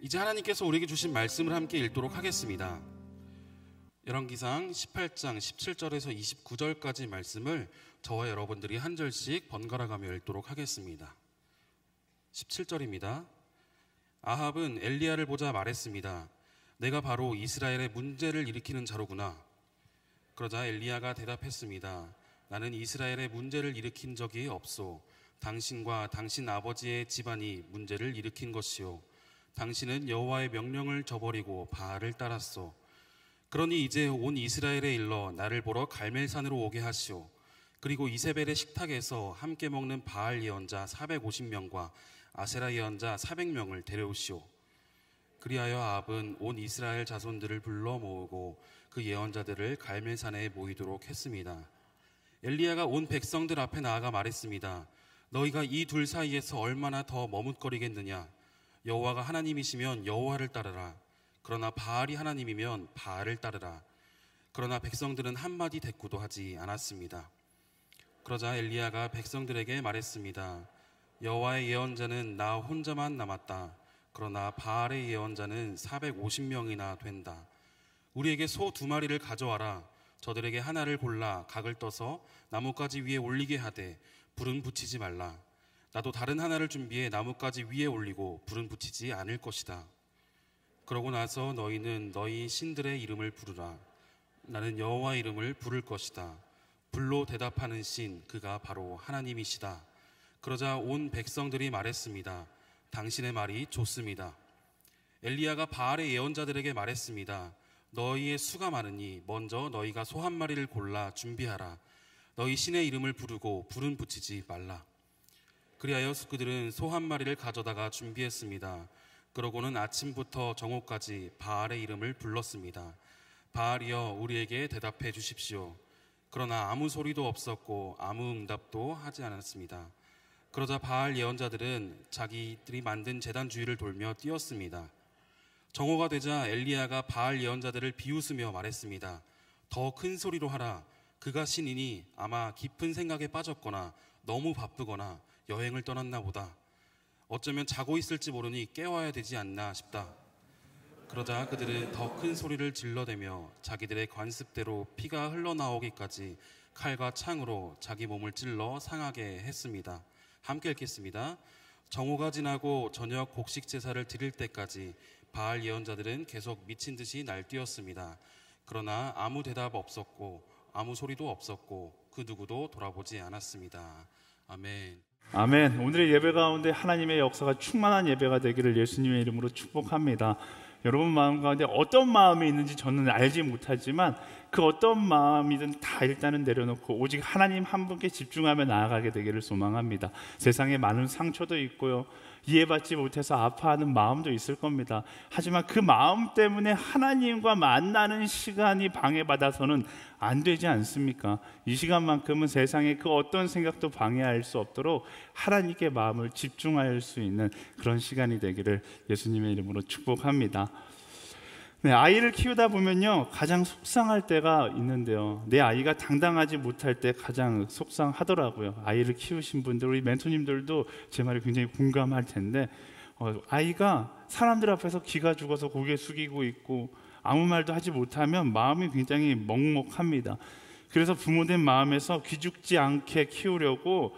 이제 하나님께서 우리에게 주신 말씀을 함께 읽도록 하겠습니다. 열왕기상 18장 17절에서 29절까지 말씀을 저와 여러분들이 한 절씩 번갈아 가며 읽도록 하겠습니다. 17절입니다. 아합은 엘리야를 보자 말했습니다. 내가 바로 이스라엘의 문제를 일으키는 자로구나. 그러자 엘리야가 대답했습니다. 나는 이스라엘의 문제를 일으킨 적이 없소. 당신과 당신 아버지의 집안이 문제를 일으킨 것이요. 당신은 여호와의 명령을 저버리고 바알을 따랐소. 그러니 이제 온 이스라엘에 일러 나를 보러 갈멜산으로 오게 하시오. 그리고 이세벨의 식탁에서 함께 먹는 바알 예언자 450명과 아세라 예언자 400명을 데려오시오. 그리하여 아합은 온 이스라엘 자손들을 불러 모으고 그 예언자들을 갈멜산에 모이도록 했습니다. 엘리야가 온 백성들 앞에 나아가 말했습니다. 너희가 이 둘 사이에서 얼마나 더 머뭇거리겠느냐. 여호와가 하나님이시면 여호와를 따르라. 그러나 바알이 하나님이면 바알을 따르라. 그러나 백성들은 한마디 대꾸도 하지 않았습니다. 그러자 엘리야가 백성들에게 말했습니다. 여호와의 예언자는 나 혼자만 남았다. 그러나 바알의 예언자는 450명이나 된다. 우리에게 소 2마리를 가져와라. 저들에게 하나를 골라 각을 떠서 나뭇가지 위에 올리게 하되 불은 붙이지 말라. 나도 다른 하나를 준비해 나뭇가지 위에 올리고 불은 붙이지 않을 것이다. 그러고 나서 너희는 너희 신들의 이름을 부르라. 나는 여호와 이름을 부를 것이다. 불로 대답하는 신, 그가 바로 하나님이시다. 그러자 온 백성들이 말했습니다. 당신의 말이 좋습니다. 엘리야가 바알의 예언자들에게 말했습니다. 너희의 수가 많으니 먼저 너희가 소 1마리를 골라 준비하라. 너희 신의 이름을 부르고 불은 붙이지 말라. 그리하여 그들은 소 1마리를 가져다가 준비했습니다. 그러고는 아침부터 정오까지 바알의 이름을 불렀습니다. 바알이여 우리에게 대답해 주십시오. 그러나 아무 소리도 없었고 아무 응답도 하지 않았습니다. 그러자 바알 예언자들은 자기들이 만든 제단 주위를 돌며 뛰었습니다. 정오가 되자 엘리야가 바알 예언자들을 비웃으며 말했습니다. 더 큰 소리로 하라. 그가 신이니 아마 깊은 생각에 빠졌거나 너무 바쁘거나 여행을 떠났나 보다. 어쩌면 자고 있을지 모르니 깨워야 되지 않나 싶다. 그러자 그들은 더 큰 소리를 질러대며 자기들의 관습대로 피가 흘러나오기까지 칼과 창으로 자기 몸을 찔러 상하게 했습니다. 함께 읽겠습니다. 정오가 지나고 저녁 곡식 제사를 드릴 때까지 바알 예언자들은 계속 미친 듯이 날뛰었습니다. 그러나 아무 대답 없었고 아무 소리도 없었고 그 누구도 돌아보지 않았습니다. 아멘. 아멘. 오늘의 예배 가운데 하나님의 역사가 충만한 예배가 되기를 예수님의 이름으로 축복합니다. 여러분 마음 가운데 어떤 마음이 있는지 저는 알지 못하지만 그 어떤 마음이든 다 일단은 내려놓고 오직 하나님 한 분께 집중하며 나아가게 되기를 소망합니다. 세상에 많은 상처도 있고요, 이해받지 못해서 아파하는 마음도 있을 겁니다. 하지만 그 마음 때문에 하나님과 만나는 시간이 방해받아서는 안 되지 않습니까? 이 시간만큼은 세상의 그 어떤 생각도 방해할 수 없도록 하나님께 마음을 집중할 수 있는 그런 시간이 되기를 예수님의 이름으로 축복합니다. 네, 아이를 키우다 보면요 가장 속상할 때가 있는데요, 내 아이가 당당하지 못할 때 가장 속상하더라고요. 아이를 키우신 분들, 우리 멘토님들도 제 말에 굉장히 공감할 텐데 아이가 사람들 앞에서 기가 죽어서 고개 숙이고 있고 아무 말도 하지 못하면 마음이 굉장히 먹먹합니다. 그래서 부모된 마음에서 기죽지 않게 키우려고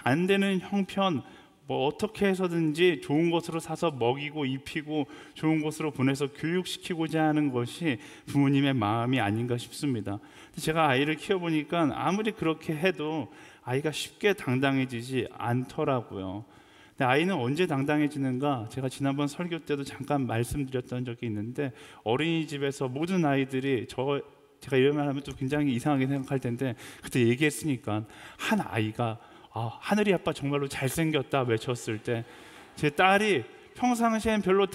안 되는 형편 어떻게 해서든지 좋은 것으로 사서 먹이고 입히고 좋은 곳으로 보내서 교육시키고자 하는 것이 부모님의 마음이 아닌가 싶습니다. 제가 아이를 키워보니까 아무리 그렇게 해도 아이가 쉽게 당당해지지 않더라고요. 근데 아이는 언제 당당해지는가? 제가 지난번 설교 때도 잠깐 말씀드렸던 적이 있는데, 어린이집에서 모든 아이들이 제가 이런 말 하면 또 굉장히 이상하게 생각할 텐데, 그때 얘기했으니까 한 아이가 하늘이 아빠 정말로 잘생겼다 외쳤을 때 제 딸이 평상시엔 별로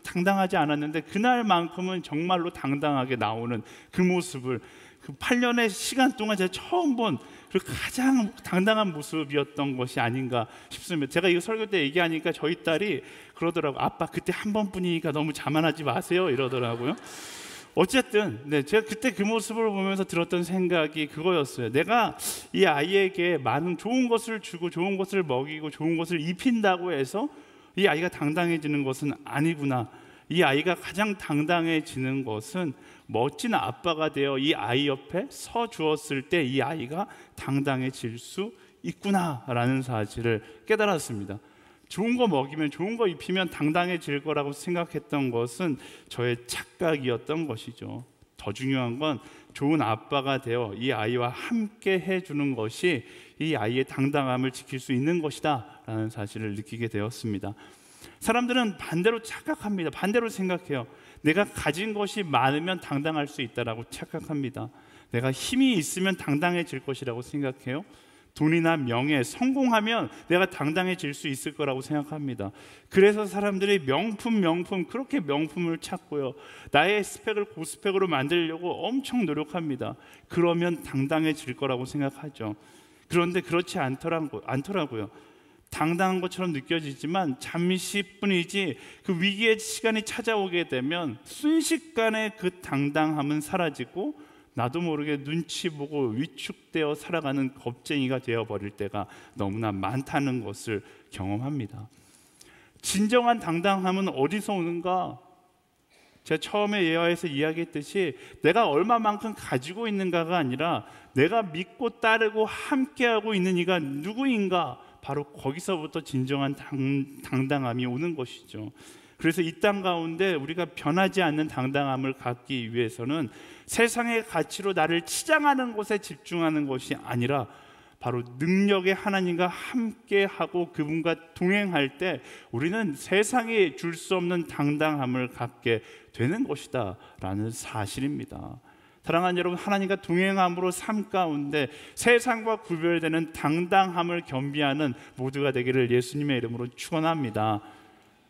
당당하지 않았는데 그날만큼은 정말로 당당하게 나오는 그 모습을, 그 8년의 시간 동안 제가 처음 본 그 가장 당당한 모습이었던 것이 아닌가 싶습니다. 제가 이거 설교 때 얘기하니까 저희 딸이 그러더라고요. 아빠 그때 한 번뿐이니까 너무 자만하지 마세요 이러더라고요. 어쨌든 제가 그때 그 모습을 보면서 들었던 생각이 그거였어요. 내가 이 아이에게 많은 좋은 것을 주고 좋은 것을 먹이고 좋은 것을 입힌다고 해서 이 아이가 당당해지는 것은 아니구나. 이 아이가 가장 당당해지는 것은 멋진 아빠가 되어 이 아이 옆에 서 주었을 때 이 아이가 당당해질 수 있구나라는 사실을 깨달았습니다. 좋은 거 먹이면, 좋은 거 입히면 당당해질 거라고 생각했던 것은 저의 착각이었던 것이죠. 더 중요한 건 좋은 아빠가 되어 이 아이와 함께 해주는 것이 이 아이의 당당함을 지킬 수 있는 것이다 라는 사실을 느끼게 되었습니다. 사람들은 반대로 착각합니다. 반대로 생각해요. 내가 가진 것이 많으면 당당할 수 있다라고 착각합니다. 내가 힘이 있으면 당당해질 것이라고 생각해요. 돈이나 명예, 성공하면 내가 당당해질 수 있을 거라고 생각합니다. 그래서 사람들이 명품 그렇게 명품을 찾고요. 나의 스펙을 고스펙으로 만들려고 엄청 노력합니다. 그러면 당당해질 거라고 생각하죠. 그런데 그렇지 않더라고요. 당당한 것처럼 느껴지지만 잠시뿐이지 그 위기의 시간이 찾아오게 되면 순식간에 그 당당함은 사라지고 나도 모르게 눈치 보고 위축되어 살아가는 겁쟁이가 되어버릴 때가 너무나 많다는 것을 경험합니다. 진정한 당당함은 어디서 오는가? 제가 처음에 예화에서 이야기했듯이 내가 얼마만큼 가지고 있는가가 아니라 내가 믿고 따르고 함께하고 있는 이가 누구인가? 바로 거기서부터 진정한 당당함이 오는 것이죠. 그래서 이 땅 가운데 우리가 변하지 않는 당당함을 갖기 위해서는 세상의 가치로 나를 치장하는 것에 집중하는 것이 아니라 바로 능력의 하나님과 함께하고 그분과 동행할 때 우리는 세상에 줄 수 없는 당당함을 갖게 되는 것이다 라는 사실입니다. 사랑하는 여러분, 하나님과 동행함으로 삶 가운데 세상과 구별되는 당당함을 겸비하는 모두가 되기를 예수님의 이름으로 축원합니다.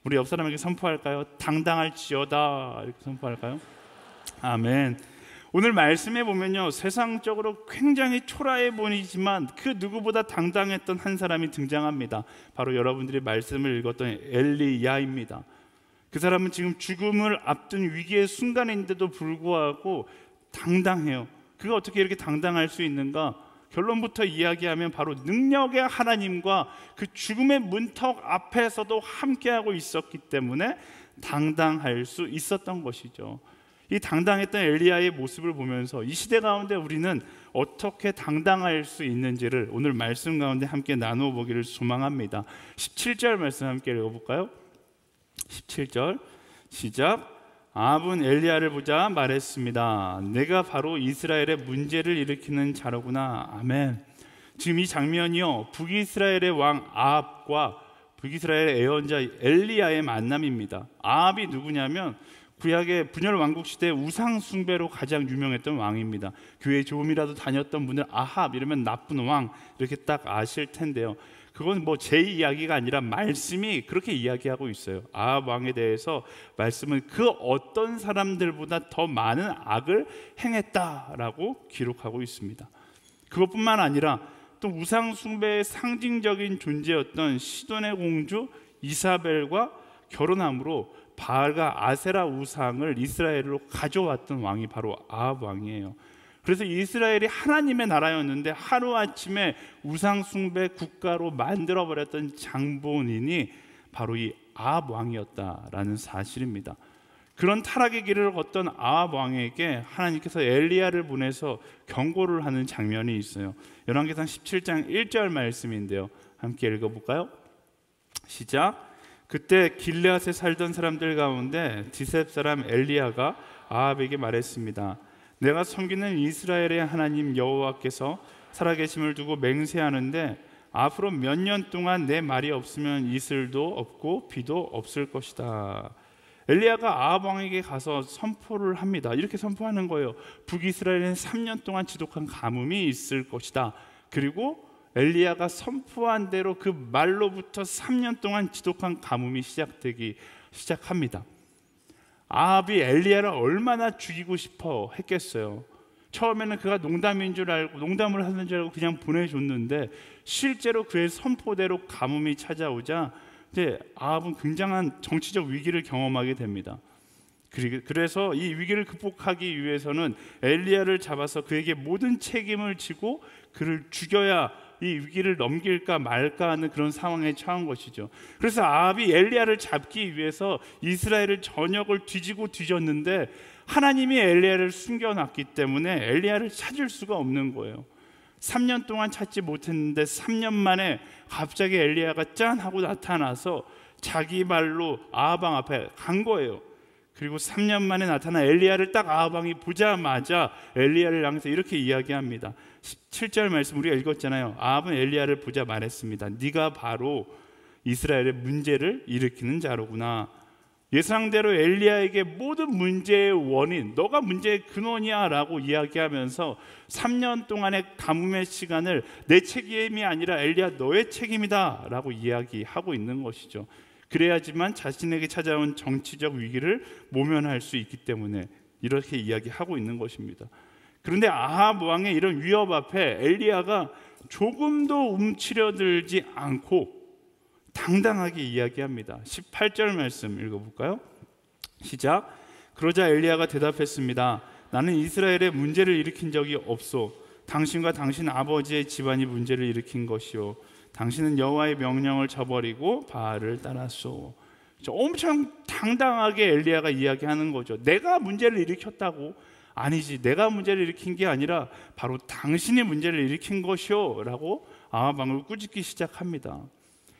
우리 옆 사람에게 선포할까요? 당당할지어다 이렇게 선포할까요? 아멘. 오늘 말씀에 보면요, 세상적으로 굉장히 초라해 보이지만 그 누구보다 당당했던 한 사람이 등장합니다. 바로 여러분들이 말씀을 읽었던 엘리야입니다. 그 사람은 지금 죽음을 앞둔 위기의 순간인데도 불구하고 당당해요. 그가 어떻게 이렇게 당당할 수 있는가? 결론부터 이야기하면 바로 능력의 하나님과 그 죽음의 문턱 앞에서도 함께하고 있었기 때문에 당당할 수 있었던 것이죠. 이 당당했던 엘리야의 모습을 보면서 이 시대 가운데 우리는 어떻게 당당할 수 있는지를 오늘 말씀 가운데 함께 나누어 보기를 소망합니다. 17절 말씀 함께 읽어볼까요? 17절 시작. 아합은 엘리야를 보자 말했습니다. 내가 바로 이스라엘의 문제를 일으키는 자로구나. 아멘. 지금 이 장면이요, 북이스라엘의 왕 아합과 북이스라엘의 예언자 엘리야의 만남입니다. 아합이 누구냐면 구약의 분열 왕국 시대 우상 숭배로 가장 유명했던 왕입니다. 교회 조금이라도 다녔던 분들 아합 이러면 나쁜 왕 이렇게 딱 아실 텐데요. 그건 뭐 제 이야기가 아니라 말씀이 그렇게 이야기하고 있어요. 아합 왕에 대해서 말씀은 그 어떤 사람들보다 더 많은 악을 행했다라고 기록하고 있습니다. 그것뿐만 아니라 또 우상 숭배의 상징적인 존재였던 시돈의 공주 이사벨과 결혼함으로 바알과 아세라 우상을 이스라엘로 가져왔던 왕이 바로 아합 왕이에요. 그래서 이스라엘이 하나님의 나라였는데 하루아침에 우상 숭배 국가로 만들어버렸던 장본인이 바로 이 아합 왕이었다라는 사실입니다. 그런 타락의 길을 걷던 아합 왕에게 하나님께서 엘리야를 보내서 경고를 하는 장면이 있어요. 열왕기상 17장 1절 말씀인데요, 함께 읽어볼까요? 시작. 그때 길르앗에 살던 사람들 가운데 디셉 사람 엘리야가 아합에게 말했습니다. 내가 섬기는 이스라엘의 하나님 여호와께서 살아계심을 두고 맹세하는데 앞으로 몇 년 동안 내 말이 없으면 이슬도 없고 비도 없을 것이다. 엘리야가 아합 왕에게 가서 선포를 합니다. 이렇게 선포하는 거예요. 북이스라엘은 3년 동안 지독한 가뭄이 있을 것이다. 그리고 엘리야가 선포한 대로 그 말로부터 3년 동안 지독한 가뭄이 시작합니다. 아합이 엘리야를 얼마나 죽이고 싶어 했겠어요. 처음에는 그가 농담인 줄 알고 농담을 하는 줄 알고 그냥 보내줬는데 실제로 그의 선포대로 가뭄이 찾아오자 이제 아합은 굉장한 정치적 위기를 경험하게 됩니다. 그래서 이 위기를 극복하기 위해서는 엘리야를 잡아서 그에게 모든 책임을 지고 그를 죽여야 이 위기를 넘길까 말까 하는 그런 상황에 처한 것이죠. 그래서 아합이 엘리야를 잡기 위해서 이스라엘을 전역을 뒤지고 뒤졌는데 하나님이 엘리야를 숨겨놨기 때문에 엘리야를 찾을 수가 없는 거예요. 3년 동안 찾지 못했는데 3년 만에 갑자기 엘리야가 짠 하고 나타나서 자기 말로 아합 왕 앞에 간 거예요. 그리고 3년 만에 나타난 엘리야를 딱 아합 왕이 보자마자 엘리야를 향해서 이렇게 이야기합니다. 17절 말씀 우리가 읽었잖아요. 아합은 엘리야를 보자 말했습니다. 네가 바로 이스라엘의 문제를 일으키는 자로구나. 예상대로 엘리야에게 모든 문제의 원인, 너가 문제의 근원이야 라고 이야기하면서 3년 동안의 가뭄의 시간을 내 책임이 아니라 엘리야 너의 책임이다 라고 이야기하고 있는 것이죠. 그래야지만 자신에게 찾아온 정치적 위기를 모면할 수 있기 때문에 이렇게 이야기하고 있는 것입니다. 그런데 아합 왕의 이런 위협 앞에 엘리야가 조금도 움츠려들지 않고 당당하게 이야기합니다. 18절 말씀 읽어볼까요? 시작. 그러자 엘리야가 대답했습니다. 나는 이스라엘에 문제를 일으킨 적이 없소. 당신과 당신 아버지의 집안이 문제를 일으킨 것이요. 당신은 여호와의 명령을 저버리고 바알을 따랐소. 엄청 당당하게 엘리야가 이야기하는 거죠. 내가 문제를 일으켰다고? 아니지, 내가 문제를 일으킨 게 아니라 바로 당신이 문제를 일으킨 것이요 라고 아합 왕을 꾸짖기 시작합니다.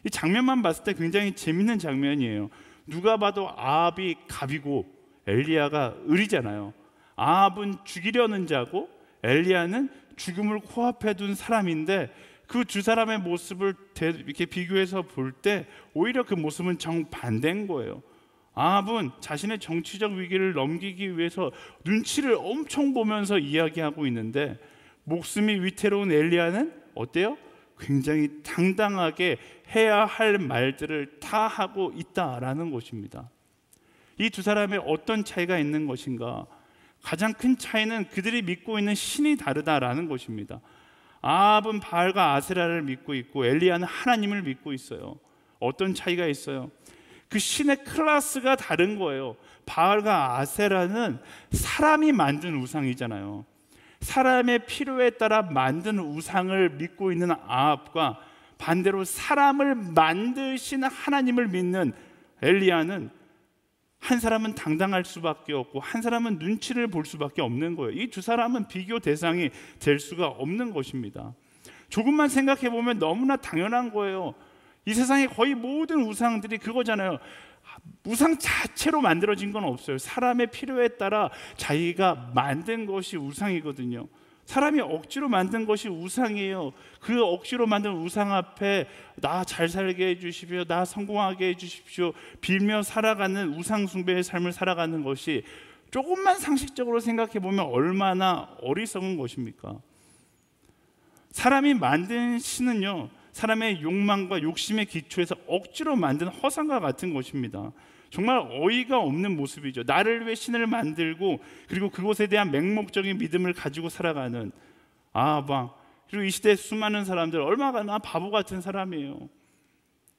이 장면만 봤을 때 굉장히 재밌는 장면이에요. 누가 봐도 아합이 갑이고 엘리야가 을이잖아요. 아합은 죽이려는 자고 엘리야는 죽음을 코앞에 둔 사람인데 그 두 사람의 모습을 이렇게 비교해서 볼 때 오히려 그 모습은 정반대인 거예요. 아합은 자신의 정치적 위기를 넘기기 위해서 눈치를 엄청 보면서 이야기하고 있는데 목숨이 위태로운 엘리야는 어때요? 굉장히 당당하게 해야 할 말들을 다 하고 있다라는 것입니다. 이 두 사람의 어떤 차이가 있는 것인가? 가장 큰 차이는 그들이 믿고 있는 신이 다르다라는 것입니다. 아합은 바알과 아세라를 믿고 있고 엘리야는 하나님을 믿고 있어요. 어떤 차이가 있어요? 그 신의 클래스가 다른 거예요. 바알과 아세라는 사람이 만든 우상이잖아요. 사람의 필요에 따라 만든 우상을 믿고 있는 아합과 반대로 사람을 만드신 하나님을 믿는 엘리야는 한 사람은 당당할 수밖에 없고 한 사람은 눈치를 볼 수밖에 없는 거예요. 이 두 사람은 비교 대상이 될 수가 없는 것입니다. 조금만 생각해 보면 너무나 당연한 거예요. 이 세상의 거의 모든 우상들이 그거잖아요. 우상 자체로 만들어진 건 없어요. 사람의 필요에 따라 자기가 만든 것이 우상이거든요. 사람이 억지로 만든 것이 우상이에요. 그 억지로 만든 우상 앞에 나 잘 살게 해주십시오, 나 성공하게 해주십시오 빌며 살아가는 우상 숭배의 삶을 살아가는 것이 조금만 상식적으로 생각해 보면 얼마나 어리석은 것입니까? 사람이 만든 신은요, 사람의 욕망과 욕심의 기초에서 억지로 만든 허상과 같은 것입니다. 정말 어이가 없는 모습이죠. 나를 위해 신을 만들고 그리고 그것에 대한 맹목적인 믿음을 가지고 살아가는 아합 왕, 그리고 이 시대의 수많은 사람들 얼마나 바보 같은 사람이에요.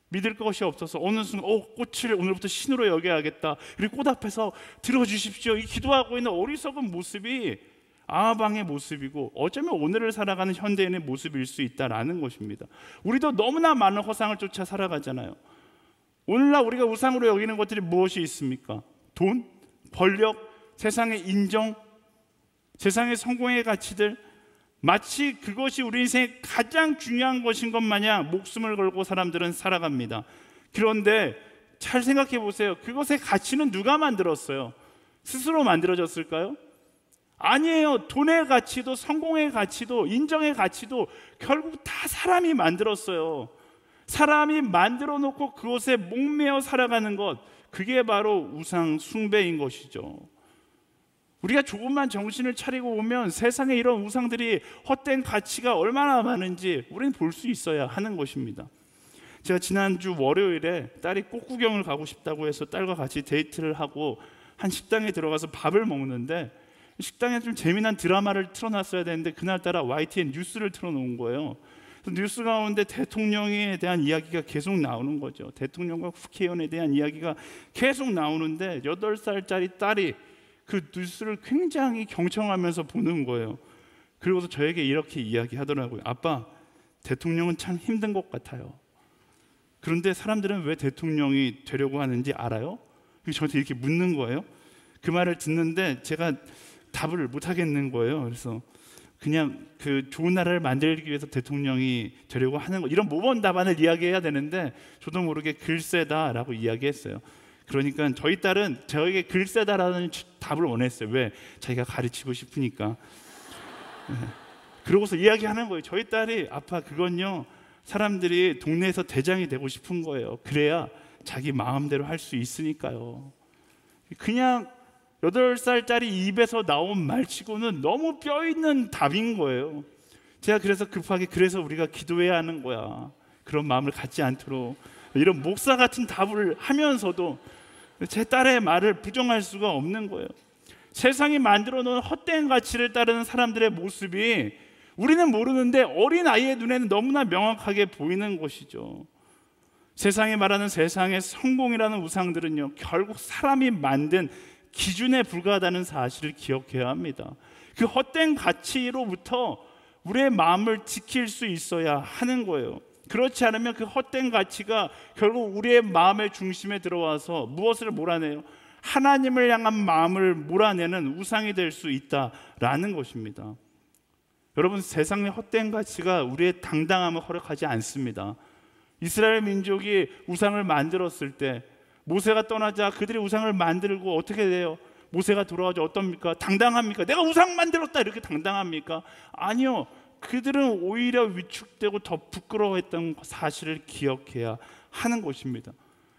믿을 것이 없어서 어느 순간 꽃을 오늘부터 신으로 여겨야겠다, 그리고 꽃 앞에서 들어주십시오 이 기도하고 있는 어리석은 모습이 아합 왕의 모습이고 어쩌면 오늘을 살아가는 현대인의 모습일 수 있다라는 것입니다. 우리도 너무나 많은 허상을 쫓아 살아가잖아요. 오늘날 우리가 우상으로 여기는 것들이 무엇이 있습니까? 돈, 권력, 세상의 인정, 세상의 성공의 가치들, 마치 그것이 우리 인생의 가장 중요한 것인 것 마냥 목숨을 걸고 사람들은 살아갑니다. 그런데 잘 생각해 보세요. 그것의 가치는 누가 만들었어요? 스스로 만들어졌을까요? 아니에요. 돈의 가치도 성공의 가치도 인정의 가치도 결국 다 사람이 만들었어요. 사람이 만들어 놓고 그것에 목매어 살아가는 것, 그게 바로 우상 숭배인 것이죠. 우리가 조금만 정신을 차리고 보면 세상에 이런 우상들이 헛된 가치가 얼마나 많은지 우리는 볼 수 있어야 하는 것입니다. 제가 지난주 월요일에 딸이 꽃구경을 가고 싶다고 해서 딸과 같이 데이트를 하고 한 식당에 들어가서 밥을 먹는데 식당에 좀 재미난 드라마를 틀어놨어야 되는데 그날따라 YTN 뉴스를 틀어놓은 거예요. 뉴스 가운데 대통령에 대한 이야기가 계속 나오는 거죠. 대통령과 국회의원에 대한 이야기가 계속 나오는데 8살짜리 딸이 그 뉴스를 굉장히 경청하면서 보는 거예요. 그리고서 저에게 이렇게 이야기하더라고요. 아빠, 대통령은 참 힘든 것 같아요. 그런데 사람들은 왜 대통령이 되려고 하는지 알아요? 저한테 이렇게 묻는 거예요. 그 말을 듣는데 제가 답을 못 하겠는 거예요. 그래서 그냥 그 좋은 나라를 만들기 위해서 대통령이 되려고 하는 거, 이런 모범 답안을 이야기해야 되는데 저도 모르게 글쎄다라고 이야기했어요. 그러니까 저희 딸은 저에게 글쎄다라는 답을 원했어요. 왜? 자기가 가르치고 싶으니까. 그러고서 이야기하는 거예요. 저희 딸이 아빠 그건요, 사람들이 동네에서 대장이 되고 싶은 거예요. 그래야 자기 마음대로 할 수 있으니까요. 그냥 8살짜리 입에서 나온 말치고는 너무 뼈있는 답인 거예요. 제가 그래서 급하게 그래서 우리가 기도해야 하는 거야, 그런 마음을 갖지 않도록, 이런 목사 같은 답을 하면서도 제 딸의 말을 부정할 수가 없는 거예요. 세상이 만들어 놓은 헛된 가치를 따르는 사람들의 모습이 우리는 모르는데 어린 아이의 눈에는 너무나 명확하게 보이는 것이죠. 세상이 말하는 세상의 성공이라는 우상들은요, 결국 사람이 만든 기준에 불과하다는 사실을 기억해야 합니다. 그 헛된 가치로부터 우리의 마음을 지킬 수 있어야 하는 거예요. 그렇지 않으면 그 헛된 가치가 결국 우리의 마음의 중심에 들어와서 무엇을 몰아내요? 하나님을 향한 마음을 몰아내는 우상이 될 수 있다라는 것입니다. 여러분, 세상의 헛된 가치가 우리의 당당함을 허락하지 않습니다. 이스라엘 민족이 우상을 만들었을 때 모세가 떠나자 그들이 우상을 만들고 어떻게 돼요? 모세가 돌아와서 어떻습니까? 당당합니까? 내가 우상 만들었다 이렇게 당당합니까? 아니요. 그들은 오히려 위축되고 더 부끄러워했던 사실을 기억해야 하는 것입니다.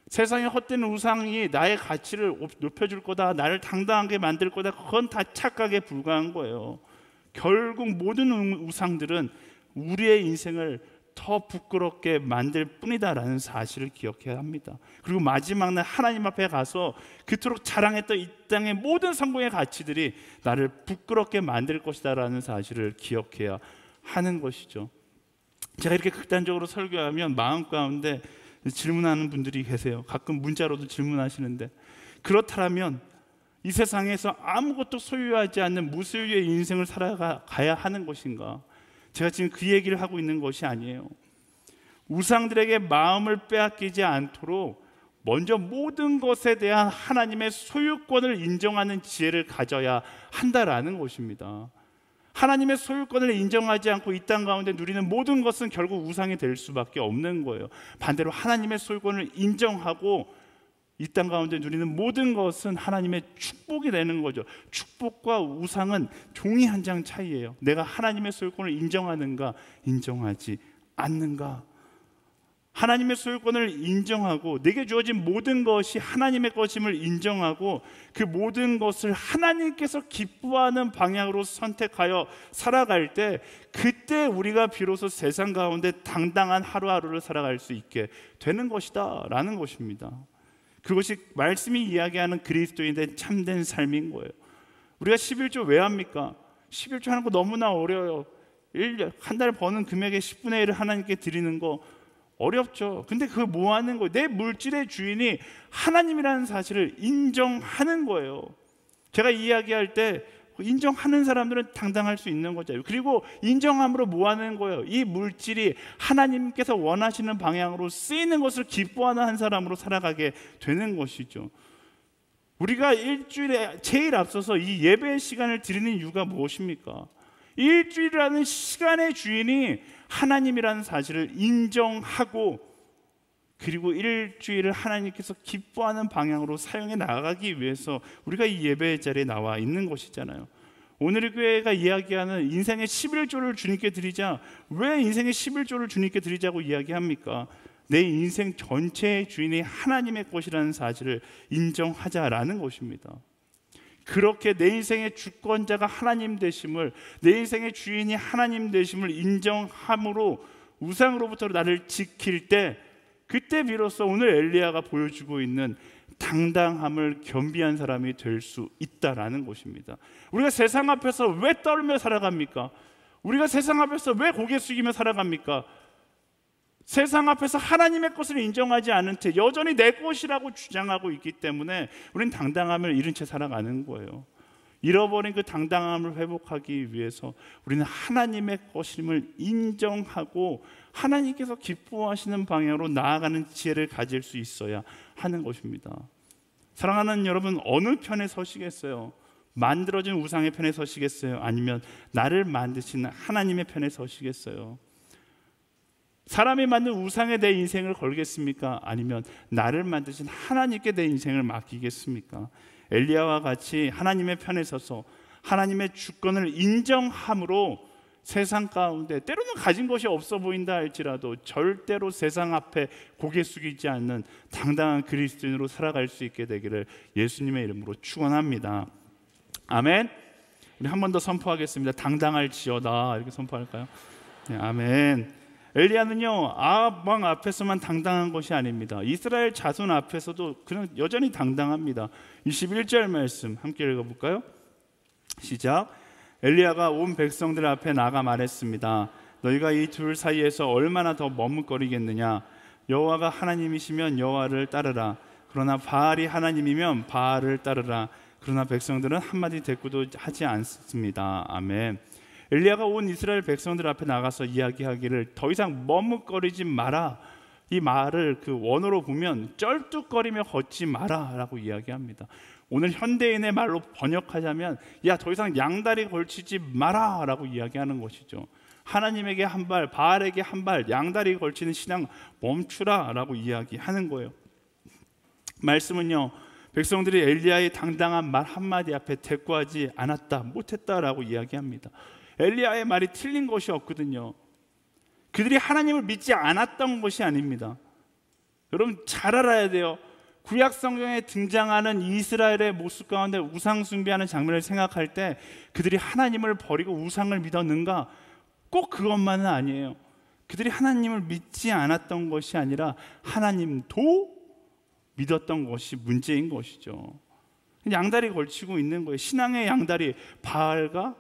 세상의 헛된 우상이 나의 가치를 높여줄 거다, 나를 당당하게 만들 거다, 그건 다 착각에 불과한 거예요. 결국 모든 우상들은 우리의 인생을 더 부끄럽게 만들 뿐이다라는 사실을 기억해야 합니다. 그리고 마지막 날 하나님 앞에 가서 그토록 자랑했던 이 땅의 모든 성공의 가치들이 나를 부끄럽게 만들 것이다라는 사실을 기억해야 하는 것이죠. 제가 이렇게 극단적으로 설교하면 마음 가운데 질문하는 분들이 계세요. 가끔 문자로도 질문하시는데, 그렇다면 이 세상에서 아무것도 소유하지 않는 무소유의 인생을 살아가야 하는 것인가? 제가 지금 그 얘기를 하고 있는 것이 아니에요. 우상들에게 마음을 빼앗기지 않도록 먼저 모든 것에 대한 하나님의 소유권을 인정하는 지혜를 가져야 한다라는 것입니다. 하나님의 소유권을 인정하지 않고 이 땅 가운데 누리는 모든 것은 결국 우상이 될 수밖에 없는 거예요. 반대로 하나님의 소유권을 인정하고 이 땅 가운데 누리는 모든 것은 하나님의 축복이 되는 거죠. 축복과 우상은 종이 한 장 차이예요. 내가 하나님의 소유권을 인정하는가, 인정하지 않는가. 하나님의 소유권을 인정하고 내게 주어진 모든 것이 하나님의 것임을 인정하고 그 모든 것을 하나님께서 기뻐하는 방향으로 선택하여 살아갈 때, 그때 우리가 비로소 세상 가운데 당당한 하루하루를 살아갈 수 있게 되는 것이다 라는 것입니다. 그것이 말씀이 이야기하는 그리스도인의 참된 삶인 거예요. 우리가 11조 왜 합니까? 11조 하는 거 너무나 어려워요. 한 달 버는 금액의 10분의 1을 하나님께 드리는 거 어렵죠. 근데 그걸 뭐 하는 거예요? 내 물질의 주인이 하나님이라는 사실을 인정하는 거예요. 제가 이야기할 때 인정하는 사람들은 당당할 수 있는 거죠. 그리고 인정함으로 뭐 하는 거예요? 이 물질이 하나님께서 원하시는 방향으로 쓰이는 것을 기뻐하는 한 사람으로 살아가게 되는 것이죠. 우리가 일주일에 제일 앞서서 이 예배 시간을 드리는 이유가 무엇입니까? 일주일이라는 시간의 주인이 하나님이라는 사실을 인정하고, 그리고 일주일을 하나님께서 기뻐하는 방향으로 사용해 나가기 위해서 우리가 이 예배의 자리에 나와 있는 것이잖아요. 오늘 교회가 이야기하는 인생의 11조를 주님께 드리자, 왜 인생의 11조를 주님께 드리자고 이야기합니까? 내 인생 전체의 주인이 하나님의 것이라는 사실을 인정하자라는 것입니다. 그렇게 내 인생의 주권자가 하나님 되심을, 내 인생의 주인이 하나님 되심을 인정함으로 우상으로부터 나를 지킬 때, 그때 비로소 오늘 엘리야가 보여주고 있는 당당함을 겸비한 사람이 될 수 있다라는 것입니다. 우리가 세상 앞에서 왜 떨며 살아갑니까? 우리가 세상 앞에서 왜 고개 숙이며 살아갑니까? 세상 앞에서 하나님의 것을 인정하지 않은 채 여전히 내 것이라고 주장하고 있기 때문에 우리는 당당함을 잃은 채 살아가는 거예요. 잃어버린 그 당당함을 회복하기 위해서 우리는 하나님의 것임을 인정하고 하나님께서 기뻐하시는 방향으로 나아가는 지혜를 가질 수 있어야 하는 것입니다. 사랑하는 여러분, 어느 편에 서시겠어요? 만들어진 우상의 편에 서시겠어요? 아니면 나를 만드신 하나님의 편에 서시겠어요? 사람이 만든 우상에 내 인생을 걸겠습니까? 아니면 나를 만드신 하나님께 내 인생을 맡기겠습니까? 엘리야와 같이 하나님의 편에 서서 하나님의 주권을 인정함으로 세상 가운데 때로는 가진 것이 없어 보인다 할지라도 절대로 세상 앞에 고개 숙이지 않는 당당한 그리스도인으로 살아갈 수 있게 되기를 예수님의 이름으로 축원합니다. 아멘. 우리 한 번 더 선포하겠습니다. 당당할지어다. 이렇게 선포할까요? 네, 아멘. 엘리야는요, 아합 왕 앞에서만 당당한 것이 아닙니다. 이스라엘 자손 앞에서도 그냥 여전히 당당합니다. 21절 말씀 함께 읽어볼까요? 시작. 엘리야가 온 백성들 앞에 나가 말했습니다. 너희가 이 둘 사이에서 얼마나 더 머뭇거리겠느냐? 여호와가 하나님이시면 여호와를 따르라. 그러나 바알이 하나님이면 바알을 따르라. 그러나 백성들은 한마디 대꾸도 하지 않습니다. 아멘. 엘리야가 온 이스라엘 백성들 앞에 나가서 이야기하기를 더 이상 머뭇거리지 마라. 이 말을 그 원어로 보면 쩔뚝거리며 걷지 마라 라고 이야기합니다. 오늘 현대인의 말로 번역하자면 야, 더 이상 양다리 걸치지 마라 라고 이야기하는 것이죠. 하나님에게 한 발, 바알에게 한 발, 양다리 걸치는 신앙 멈추라 라고 이야기하는 거예요. 말씀은요, 백성들이 엘리야의 당당한 말 한마디 앞에 대꾸하지 않았다, 못했다라고 이야기합니다. 엘리야의 말이 틀린 것이 없거든요. 그들이 하나님을 믿지 않았던 것이 아닙니다. 여러분 잘 알아야 돼요. 구약 성경에 등장하는 이스라엘의 모습 가운데 우상 숭배하는 장면을 생각할 때 그들이 하나님을 버리고 우상을 믿었는가? 꼭 그것만은 아니에요. 그들이 하나님을 믿지 않았던 것이 아니라 하나님도 믿었던 것이 문제인 것이죠. 양다리 걸치고 있는 거예요. 신앙의 양다리, 바알과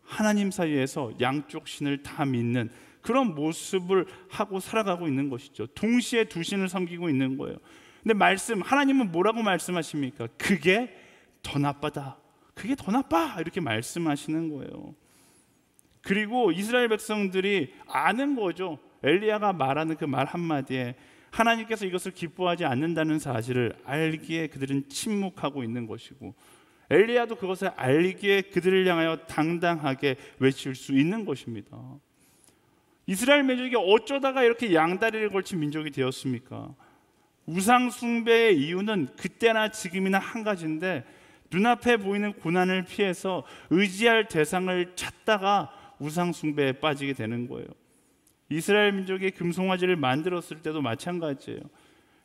하나님 사이에서 양쪽 신을 다 믿는 그런 모습을 하고 살아가고 있는 것이죠. 동시에 두 신을 섬기고 있는 거예요. 근데 하나님은 뭐라고 말씀하십니까? 그게 더 나빠다. 그게 더 나빠. 이렇게 말씀하시는 거예요. 그리고 이스라엘 백성들이 아는 거죠. 엘리야가 말하는 그 말 한마디에 하나님께서 이것을 기뻐하지 않는다는 사실을 알기에 그들은 침묵하고 있는 것이고, 엘리야도 그것을 알기에 그들을 향하여 당당하게 외칠 수 있는 것입니다. 이스라엘 민족이 어쩌다가 이렇게 양다리를 걸친 민족이 되었습니까? 우상 숭배의 이유는 그때나 지금이나 한 가지인데, 눈앞에 보이는 고난을 피해서 의지할 대상을 찾다가 우상 숭배에 빠지게 되는 거예요. 이스라엘 민족이 금송아지를 만들었을 때도 마찬가지예요.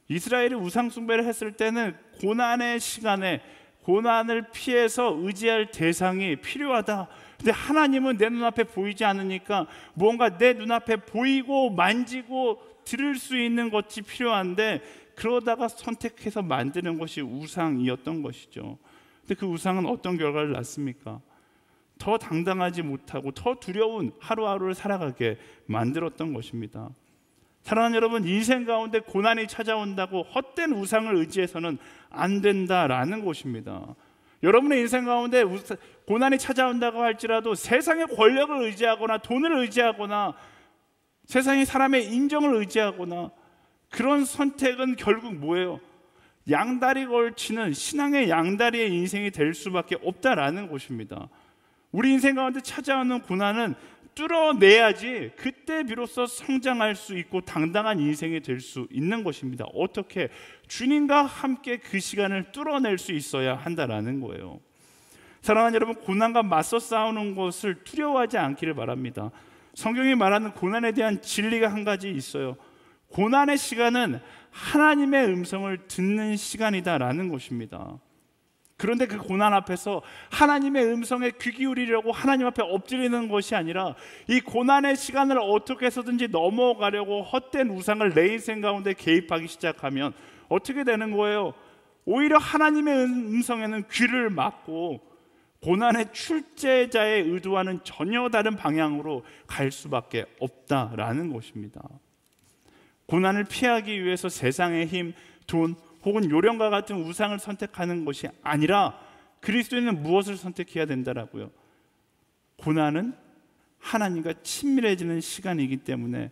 이스라엘이 우상 숭배를 했을 때는 고난의 시간에 고난을 피해서 의지할 대상이 필요하다. 근데 하나님은 내 눈앞에 보이지 않으니까 무언가 내 눈앞에 보이고 만지고 들을 수 있는 것이 필요한데, 그러다가 선택해서 만드는 것이 우상이었던 것이죠. 근데 그 우상은 어떤 결과를 낳습니까? 더 당당하지 못하고 더 두려운 하루하루를 살아가게 만들었던 것입니다. 사랑하는 여러분, 인생 가운데 고난이 찾아온다고 헛된 우상을 의지해서는 안 된다라는 것입니다. 여러분의 인생 가운데 고난이 찾아온다고 할지라도 세상의 권력을 의지하거나 돈을 의지하거나 세상의 사람의 인정을 의지하거나 그런 선택은 결국 뭐예요? 양다리 걸치는 신앙의 양다리의 인생이 될 수밖에 없다라는 것입니다. 우리 인생 가운데 찾아오는 고난은 뚫어내야지 그때 비로소 성장할 수 있고 당당한 인생이 될 수 있는 것입니다. 어떻게? 주님과 함께 그 시간을 뚫어낼 수 있어야 한다라는 거예요. 사랑하는 여러분, 고난과 맞서 싸우는 것을 두려워하지 않기를 바랍니다. 성경이 말하는 고난에 대한 진리가 한 가지 있어요. 고난의 시간은 하나님의 음성을 듣는 시간이다라는 것입니다. 그런데 그 고난 앞에서 하나님의 음성에 귀 기울이려고 하나님 앞에 엎드리는 것이 아니라 이 고난의 시간을 어떻게 해서든지 넘어가려고 헛된 우상을 내 인생 가운데 개입하기 시작하면 어떻게 되는 거예요? 오히려 하나님의 음성에는 귀를 막고 고난의 출제자의 의도와는 전혀 다른 방향으로 갈 수밖에 없다라는 것입니다. 고난을 피하기 위해서 세상의 힘, 돈, 혹은 요령과 같은 우상을 선택하는 것이 아니라 그리스도인은 무엇을 선택해야 된다라고요? 고난은 하나님과 친밀해지는 시간이기 때문에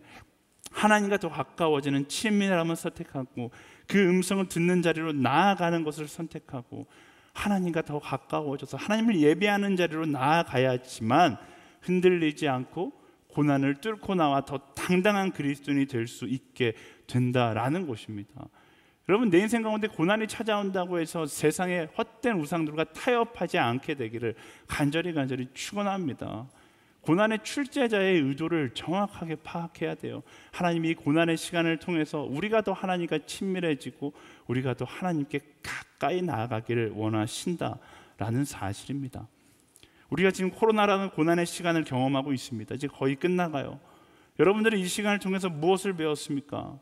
하나님과 더 가까워지는 친밀함을 선택하고 그 음성을 듣는 자리로 나아가는 것을 선택하고 하나님과 더 가까워져서 하나님을 예배하는 자리로 나아가야지만 흔들리지 않고 고난을 뚫고 나와 더 당당한 그리스도인이 될 수 있게 된다라는 것입니다. 여러분, 내 인생 가운데 고난이 찾아온다고 해서 세상의 헛된 우상들과 타협하지 않게 되기를 간절히 축원합니다. 고난의 출제자의 의도를 정확하게 파악해야 돼요. 하나님이 고난의 시간을 통해서 우리가 더 하나님과 친밀해지고 우리가 더 하나님께 가까이 나아가기를 원하신다라는 사실입니다. 우리가 지금 코로나라는 고난의 시간을 경험하고 있습니다. 이제 거의 끝나가요. 여러분들이 이 시간을 통해서 무엇을 배웠습니까?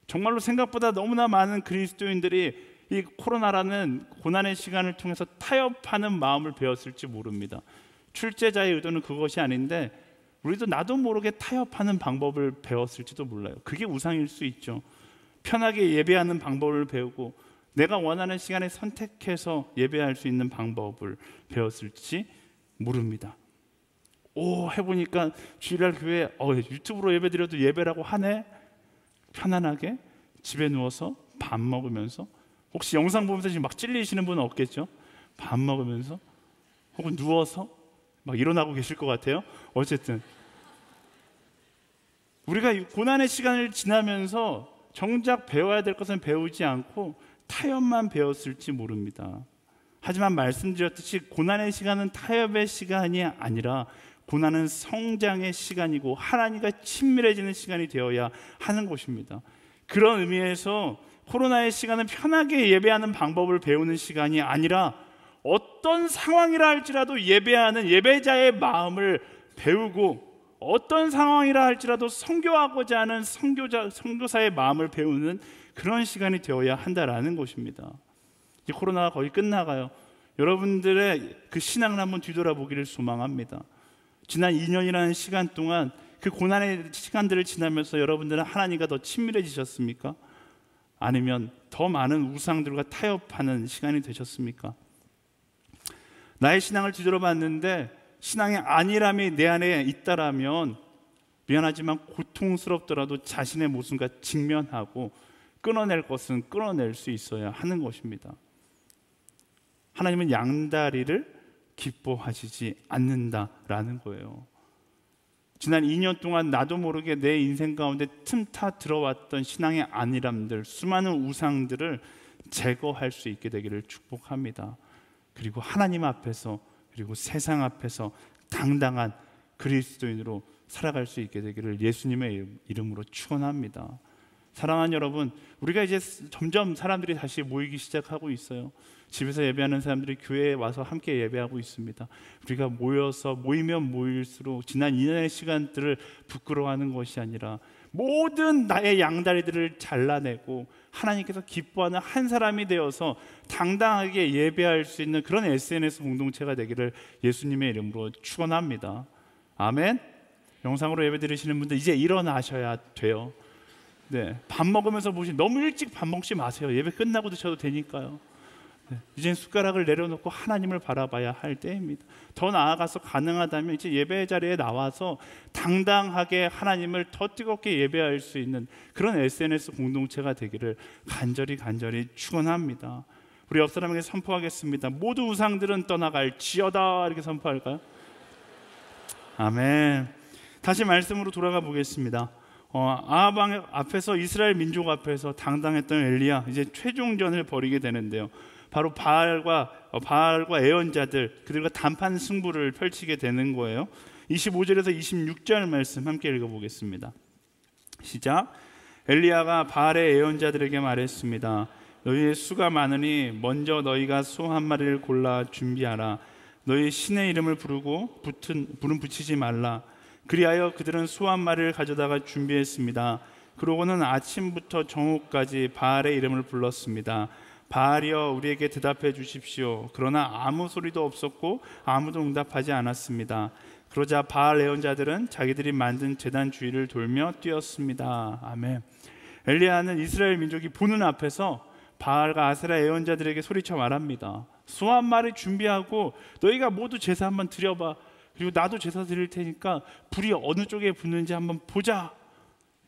정말로 생각보다 너무나 많은 그리스도인들이 이 코로나라는 고난의 시간을 통해서 타협하는 마음을 배웠을지 모릅니다. 출제자의 의도는 그것이 아닌데 우리도 나도 모르게 타협하는 방법을 배웠을지도 몰라요. 그게 우상일 수 있죠. 편하게 예배하는 방법을 배우고 내가 원하는 시간에 선택해서 예배할 수 있는 방법을 배웠을지 모릅니다. 해보니까 주일날 교회 유튜브로 예배드려도 예배라고 하네. 편안하게 집에 누워서 밥 먹으면서, 혹시 영상 보면서 지금 막 찔리시는 분은 없겠죠? 밥 먹으면서 혹은 누워서 막 일어나고 계실 것 같아요. 어쨌든 우리가 고난의 시간을 지나면서 정작 배워야 될 것은 배우지 않고 타협만 배웠을지 모릅니다. 하지만 말씀드렸듯이 고난의 시간은 타협의 시간이 아니라 고난은 성장의 시간이고 하나님과 친밀해지는 시간이 되어야 하는 것입니다. 그런 의미에서 코로나의 시간은 편하게 예배하는 방법을 배우는 시간이 아니라 어떤 상황이라 할지라도 예배하는 예배자의 마음을 배우고 어떤 상황이라 할지라도 선교하고자 하는 선교사의 마음을 배우는 그런 시간이 되어야 한다라는 것입니다. 이제 코로나가 거의 끝나가요. 여러분들의 그 신앙을 한번 뒤돌아보기를 소망합니다. 지난 2년이라는 시간 동안 그 고난의 시간들을 지나면서 여러분들은 하나님과 더 친밀해지셨습니까? 아니면 더 많은 우상들과 타협하는 시간이 되셨습니까? 나의 신앙을 뒤돌아봤는데 신앙의 안일함이 내 안에 있다라면 미안하지만 고통스럽더라도 자신의 모습과 직면하고 끊어낼 것은 끊어낼 수 있어야 하는 것입니다. 하나님은 양다리를 기뻐하시지 않는다라는 거예요. 지난 2년 동안 나도 모르게 내 인생 가운데 틈타 들어왔던 신앙의 안일함들, 수많은 우상들을 제거할 수 있게 되기를 축복합니다. 그리고 하나님 앞에서 그리고 세상 앞에서 당당한 그리스도인으로 살아갈 수 있게 되기를 예수님의 이름으로 축원합니다. 사랑하는 여러분, 우리가 이제 점점 사람들이 다시 모이기 시작하고 있어요. 집에서 예배하는 사람들이 교회에 와서 함께 예배하고 있습니다. 우리가 모이면 모일수록 지난 2년의 시간들을 부끄러워하는 것이 아니라 모든 나의 양다리들을 잘라내고 하나님께서 기뻐하는 한 사람이 되어서 당당하게 예배할 수 있는 그런 SNS 공동체가 되기를 예수님의 이름으로 축원합니다. 아멘. 영상으로 예배 드리시는 분들 이제 일어나셔야 돼요. 네, 밥 먹으면서 너무 일찍 밥 먹지 마세요. 예배 끝나고 드셔도 되니까요. 네, 이제 숟가락을 내려놓고 하나님을 바라봐야 할 때입니다. 더 나아가서 가능하다면 이제 예배 자리에 나와서 당당하게 하나님을 더 뜨겁게 예배할 수 있는 그런 SNS 공동체가 되기를 간절히 축원합니다. 우리 옆 사람에게 선포하겠습니다. 모두 우상들은 떠나갈지어다. 이렇게 선포할까요? 아멘. 다시 말씀으로 돌아가 보겠습니다. 아합 왕 앞에서, 이스라엘 민족 앞에서 당당했던 엘리야, 이제 최종전을 벌이게 되는데요. 바로 바알과 예언자들, 그들과 단판 승부를 펼치게 되는 거예요. 25절에서 26절 말씀 함께 읽어보겠습니다. 시작. 엘리야가 바알의 예언자들에게 말했습니다. 너희의 수가 많으니 먼저 너희가 소 한 마리를 골라 준비하라. 너희 신의 이름을 부르고 불은 붙이지 말라. 그리하여 그들은 소 한 마리를 가져다가 준비했습니다. 그러고는 아침부터 정오까지 바알의 이름을 불렀습니다. 바알이여, 우리에게 대답해 주십시오. 그러나 아무 소리도 없었고 아무도 응답하지 않았습니다. 그러자 바알 예언자들은 자기들이 만든 제단 주위를 돌며 뛰었습니다. 아멘. 엘리야는 이스라엘 민족이 보는 앞에서 바알과 아세라 예언자들에게 소리쳐 말합니다. 소 한 마리 준비하고 너희가 모두 제사 한번 드려봐. 그리고 나도 제사 드릴 테니까 불이 어느 쪽에 붙는지 한번 보자.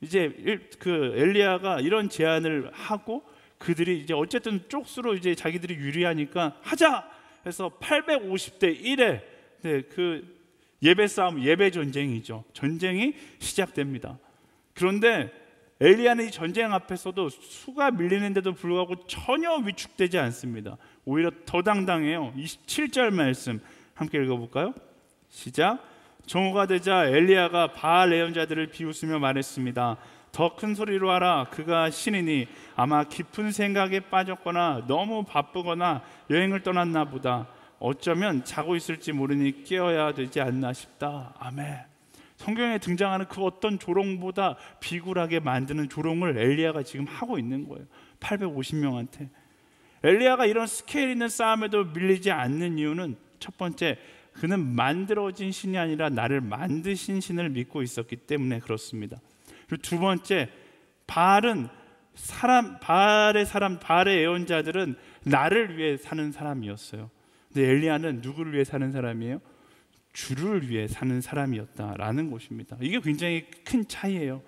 이제 그 엘리야가 이런 제안을 하고 그들이 이제 어쨌든 쪽수로 이제 자기들이 유리하니까 하자 해서 850대 1에 그 예배 싸움, 예배 전쟁이죠. 전쟁이 시작됩니다. 그런데 엘리야는 이 전쟁 앞에서도 수가 밀리는데도 불구하고 전혀 위축되지 않습니다. 오히려 더 당당해요. 27절 말씀 함께 읽어볼까요? 시작. 정오가 되자 엘리야가 바알 예언자들을 비웃으며 말했습니다. 더 큰 소리로 하라. 그가 신이니 아마 깊은 생각에 빠졌거나 너무 바쁘거나 여행을 떠났나 보다. 어쩌면 자고 있을지 모르니 깨어야 되지 않나 싶다. 아멘. 성경에 등장하는 그 어떤 조롱보다 비굴하게 만드는 조롱을 엘리야가 지금 하고 있는 거예요. 850명한테. 엘리야가 이런 스케일 있는 싸움에도 밀리지 않는 이유는 첫 번째, 그는 만들어진 신이 아니라 나를 만드신 신을 믿고 있었기 때문에 그렇습니다. 그리고 두 번째, 바알의 예언자들은 나를 위해 사는 사람이었어요. 근데 엘리야는 누구를 위해 사는 사람이에요? 주를 위해 사는 사람이었다라는 것입니다. 이게 굉장히 큰 차이예요.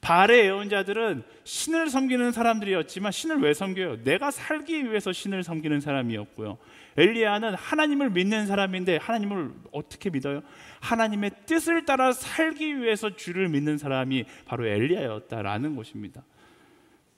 바알의 예언자들은 신을 섬기는 사람들이었지만 신을 왜 섬겨요? 내가 살기 위해서 신을 섬기는 사람이었고요. 엘리야는 하나님을 믿는 사람인데 하나님을 어떻게 믿어요? 하나님의 뜻을 따라 살기 위해서 주를 믿는 사람이 바로 엘리야였다라는 것입니다.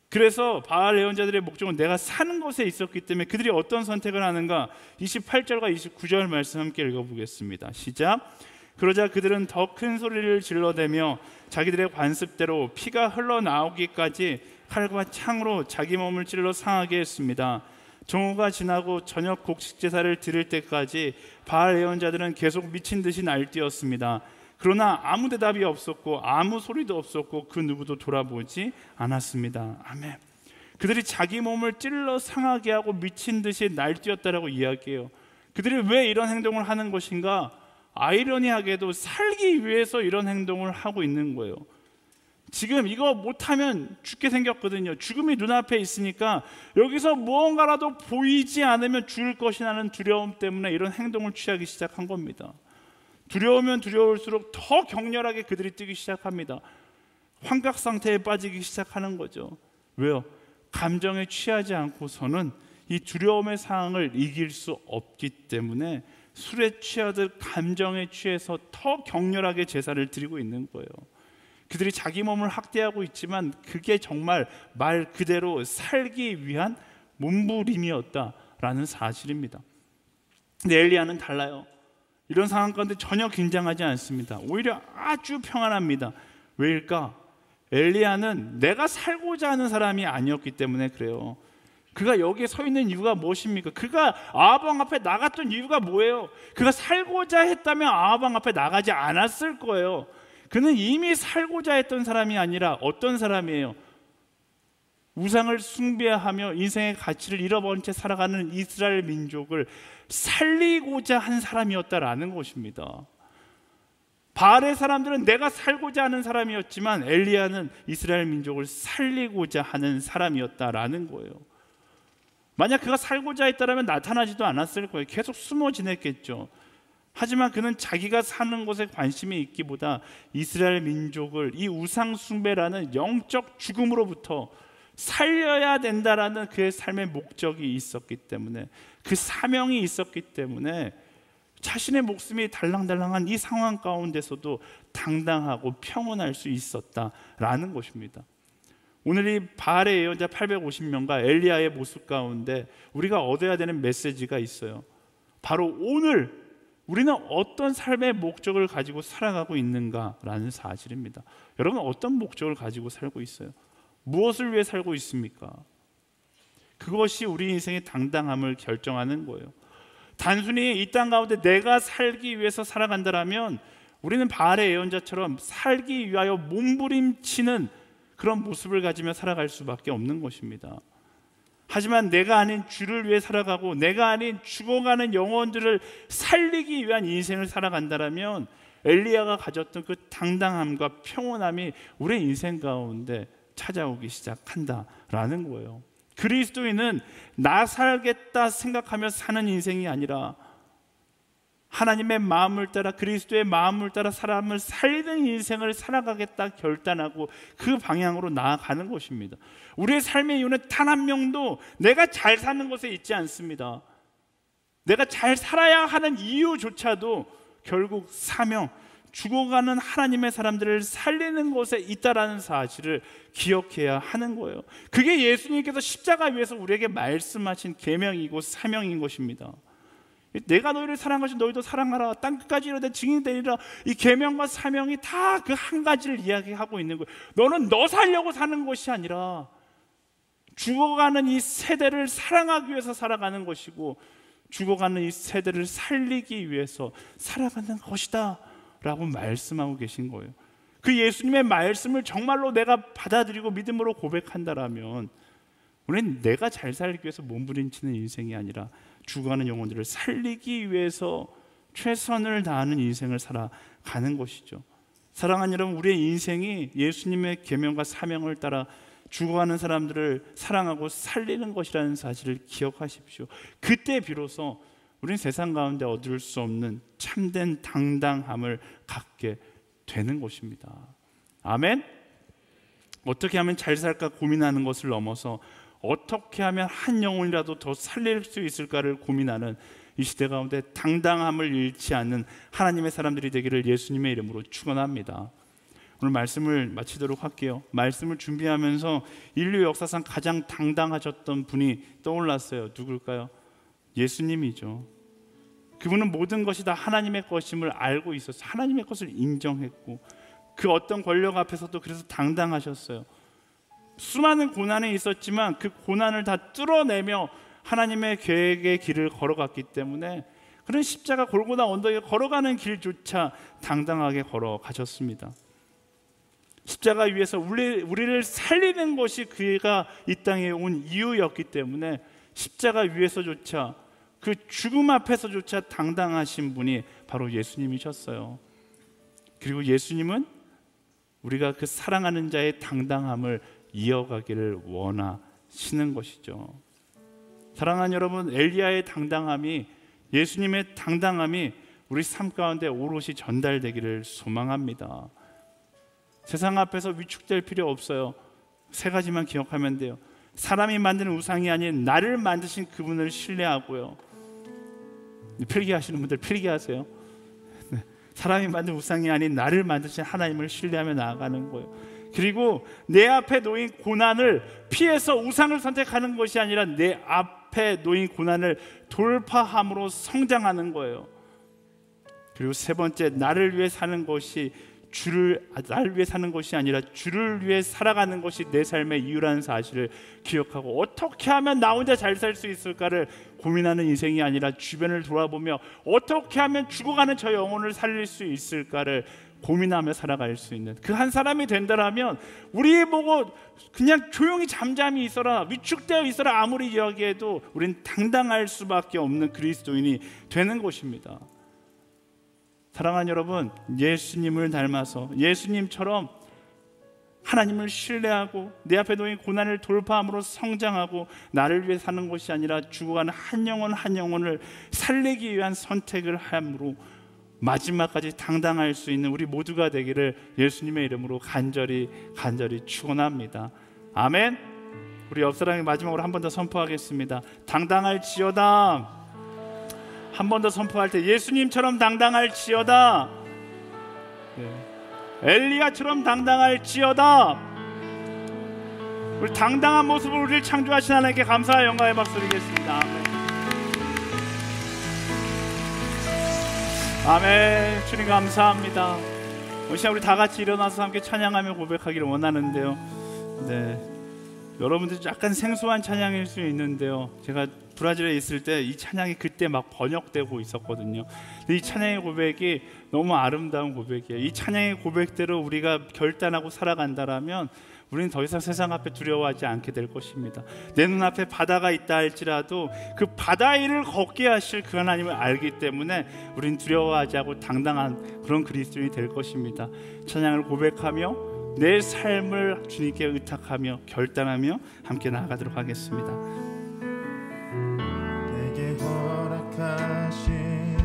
그래서 바알 예언자들의 목적은 내가 사는 것에 있었기 때문에 그들이 어떤 선택을 하는가? 28절과 29절 말씀 함께 읽어보겠습니다. 시작. 그러자 그들은 더 큰 소리를 질러대며 자기들의 관습대로 피가 흘러나오기까지 칼과 창으로 자기 몸을 찔러 상하게 했습니다. 정오가 지나고 저녁 곡식 제사를 드릴 때까지 바알 예언자들은 계속 미친 듯이 날뛰었습니다. 그러나 아무 대답이 없었고 아무 소리도 없었고 그 누구도 돌아보지 않았습니다. 아멘. 그들이 자기 몸을 찔러 상하게 하고 미친 듯이 날뛰었다라고 이야기해요. 그들이 왜 이런 행동을 하는 것인가? 아이러니하게도 살기 위해서 이런 행동을 하고 있는 거예요. 지금 이거 못하면 죽게 생겼거든요. 죽음이 눈앞에 있으니까 여기서 무언가라도 보이지 않으면 죽을 것이라는 두려움 때문에 이런 행동을 취하기 시작한 겁니다. 두려우면 두려울수록 더 격렬하게 그들이 뛰기 시작합니다. 환각 상태에 빠지기 시작하는 거죠. 왜요? 감정에 취하지 않고서는 이 두려움의 상황을 이길 수 없기 때문에 술에 취하듯 감정에 취해서 더 격렬하게 제사를 드리고 있는 거예요. 그들이 자기 몸을 학대하고 있지만 그게 정말 말 그대로 살기 위한 몸부림이었다라는 사실입니다. 근데 엘리야는 달라요. 이런 상황 가운데 전혀 긴장하지 않습니다. 오히려 아주 평안합니다. 왜일까? 엘리야는 내가 살고자 하는 사람이 아니었기 때문에 그래요. 그가 여기에 서 있는 이유가 무엇입니까? 그가 아합 앞에 나갔던 이유가 뭐예요? 그가 살고자 했다면 아합 앞에 나가지 않았을 거예요. 그는 이미 살고자 했던 사람이 아니라 어떤 사람이에요? 우상을 숭배하며 인생의 가치를 잃어버린 채 살아가는 이스라엘 민족을 살리고자 한 사람이었다라는 것입니다. 바알의 사람들은 내가 살고자 하는 사람이었지만 엘리야는 이스라엘 민족을 살리고자 하는 사람이었다라는 거예요. 만약 그가 살고자 했다면 나타나지도 않았을 거예요. 계속 숨어 지냈겠죠. 하지만 그는 자기가 사는 곳에 관심이 있기보다 이스라엘 민족을 이 우상 숭배라는 영적 죽음으로부터 살려야 된다라는 그의 삶의 목적이 있었기 때문에, 그 사명이 있었기 때문에 자신의 목숨이 달랑달랑한 이 상황 가운데서도 당당하고 평온할 수 있었다라는 것입니다. 오늘 이 바알의 예언자 850명과 엘리야의 모습 가운데 우리가 얻어야 되는 메시지가 있어요. 바로 오늘 우리는 어떤 삶의 목적을 가지고 살아가고 있는가라는 사실입니다. 여러분, 어떤 목적을 가지고 살고 있어요? 무엇을 위해 살고 있습니까? 그것이 우리 인생의 당당함을 결정하는 거예요. 단순히 이 땅 가운데 내가 살기 위해서 살아간다면 우리는 바알의 예언자처럼 살기 위하여 몸부림치는 그런 모습을 가지며 살아갈 수밖에 없는 것입니다. 하지만 내가 아닌 주를 위해 살아가고 내가 아닌 죽어가는 영혼들을 살리기 위한 인생을 살아간다면 엘리야가 가졌던 그 당당함과 평온함이 우리의 인생 가운데 찾아오기 시작한다라는 거예요. 그리스도인은 나 살겠다 생각하며 사는 인생이 아니라 하나님의 마음을 따라, 그리스도의 마음을 따라 사람을 살리는 인생을 살아가겠다 결단하고 그 방향으로 나아가는 것입니다. 우리의 삶의 이유는 단 한 명도 내가 잘 사는 것에 있지 않습니다. 내가 잘 살아야 하는 이유조차도 결국 사명, 죽어가는 하나님의 사람들을 살리는 것에 있다라는 사실을 기억해야 하는 거예요. 그게 예수님께서 십자가 위에서 우리에게 말씀하신 계명이고 사명인 것입니다. 내가 너희를 사랑한 것이 너희도 사랑하라, 땅끝까지 이르되 증인이 되리라. 이 계명과 사명이 다 그 한 가지를 이야기하고 있는 거예요. 너는 너 살려고 사는 것이 아니라 죽어가는 이 세대를 사랑하기 위해서 살아가는 것이고, 죽어가는 이 세대를 살리기 위해서 살아가는 것이다 라고 말씀하고 계신 거예요. 그 예수님의 말씀을 정말로 내가 받아들이고 믿음으로 고백한다라면 우리는 내가 잘 살기 위해서 몸부림치는 인생이 아니라 죽어가는 영혼들을 살리기 위해서 최선을 다하는 인생을 살아가는 것이죠. 사랑하는 여러분, 우리의 인생이 예수님의 계명과 사명을 따라 죽어가는 사람들을 사랑하고 살리는 것이라는 사실을 기억하십시오. 그때 비로소 우리는 세상 가운데 얻을 수 없는 참된 당당함을 갖게 되는 것입니다. 아멘. 어떻게 하면 잘 살까 고민하는 것을 넘어서 어떻게 하면 한 영혼이라도 더 살릴 수 있을까를 고민하는 이 시대 가운데 당당함을 잃지 않는 하나님의 사람들이 되기를 예수님의 이름으로 축원합니다. 오늘 말씀을 마치도록 할게요. 말씀을 준비하면서 인류 역사상 가장 당당하셨던 분이 떠올랐어요. 누굴까요? 예수님이죠. 그분은 모든 것이 다 하나님의 것임을 알고 있었어요. 하나님의 것을 인정했고 그 어떤 권력 앞에서도 그래서 당당하셨어요. 수많은 고난이 있었지만 그 고난을 다 뚫어내며 하나님의 계획의 길을 걸어갔기 때문에 그런 십자가 골고다 언덕에 걸어가는 길조차 당당하게 걸어가셨습니다. 십자가 위에서 우리를 살리는 것이 그가 이 땅에 온 이유였기 때문에 십자가 위에서조차, 그 죽음 앞에서조차 당당하신 분이 바로 예수님이셨어요. 그리고 예수님은 우리가 그 사랑하는 자의 당당함을 이어가기를 원하시는 것이죠. 사랑하는 여러분, 엘리야의 당당함이, 예수님의 당당함이 우리 삶 가운데 오롯이 전달되기를 소망합니다. 세상 앞에서 위축될 필요 없어요. 세 가지만 기억하면 돼요. 사람이 만든 우상이 아닌 나를 만드신 그분을 신뢰하고요. 필기하시는 분들 필기하세요. 사람이 만든 우상이 아닌 나를 만드신 하나님을 신뢰하며 나아가는 거예요. 그리고 내 앞에 놓인 고난을 피해서 우상을 선택하는 것이 아니라 내 앞에 놓인 고난을 돌파함으로 성장하는 거예요. 그리고 세 번째, 나를 위해 사는 것이 나를 위해 사는 것이 아니라 주를 위해 살아가는 것이 내 삶의 이유라는 사실을 기억하고 어떻게 하면 나 혼자 잘 살 수 있을까를 고민하는 인생이 아니라 주변을 돌아보며 어떻게 하면 죽어가는 저 영혼을 살릴 수 있을까를 고민하며 살아갈 수 있는 그 한 사람이 된다라면 우리 보고 그냥 조용히 잠잠히 있어라, 위축되어 있어라 아무리 이야기해도 우린 당당할 수밖에 없는 그리스도인이 되는 것입니다. 사랑하는 여러분, 예수님을 닮아서 예수님처럼 하나님을 신뢰하고 내 앞에 놓인 고난을 돌파함으로 성장하고 나를 위해 사는 것이 아니라 죽어가는 한 영혼 한 영혼을 살리기 위한 선택을 함으로 마지막까지 당당할 수 있는 우리 모두가 되기를 예수님의 이름으로 간절히 축원합니다. 아멘. 우리 옆 사람이 마지막으로 한 번 더 선포하겠습니다. 당당할지어다. 한 번 더 선포할 때 예수님처럼 당당할지어다. 엘리야처럼 당당할지어다. 우리 당당한 모습으로 우리를 창조하신 하나님께 감사와 영광의 박수 드리겠습니다. 아멘. 주님 감사합니다. 이 시간 우리 다 같이 일어나서 함께 찬양하며 고백하기를 원하는데요. 여러분들 약간 생소한 찬양일 수 있는데요. 제가 브라질에 있을 때 이 찬양이 그때 막 번역되고 있었거든요. 이 찬양의 고백이 너무 아름다운 고백이에요. 이 찬양의 고백대로 우리가 결단하고 살아간다라면 우리는 더 이상 세상 앞에 두려워하지 않게 될 것입니다. 내 눈앞에 바다가 있다 할지라도 그 바다 위를 걷게 하실 그 하나님을 알기 때문에 우리는 두려워하지 않고 당당한 그런 그리스도인이 될 것입니다. 찬양을 고백하며 내 삶을 주님께 의탁하며 결단하며 함께 나아가도록 하겠습니다. 내게 허락하신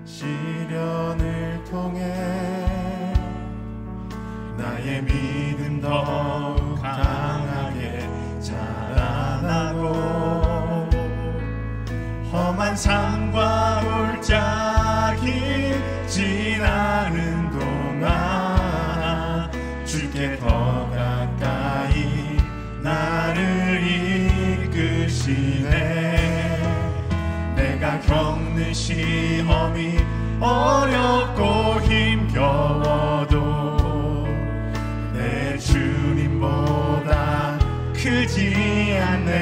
시련을 통해 나의 믿음 더욱 강하게 자라나고 험한 산과 골짜기 지나는 동안 주께 더 가까이 나를 이끄시네. 내가 겪는 시험이 어렵고 힘겨워도 내 주님보다 크지 않네.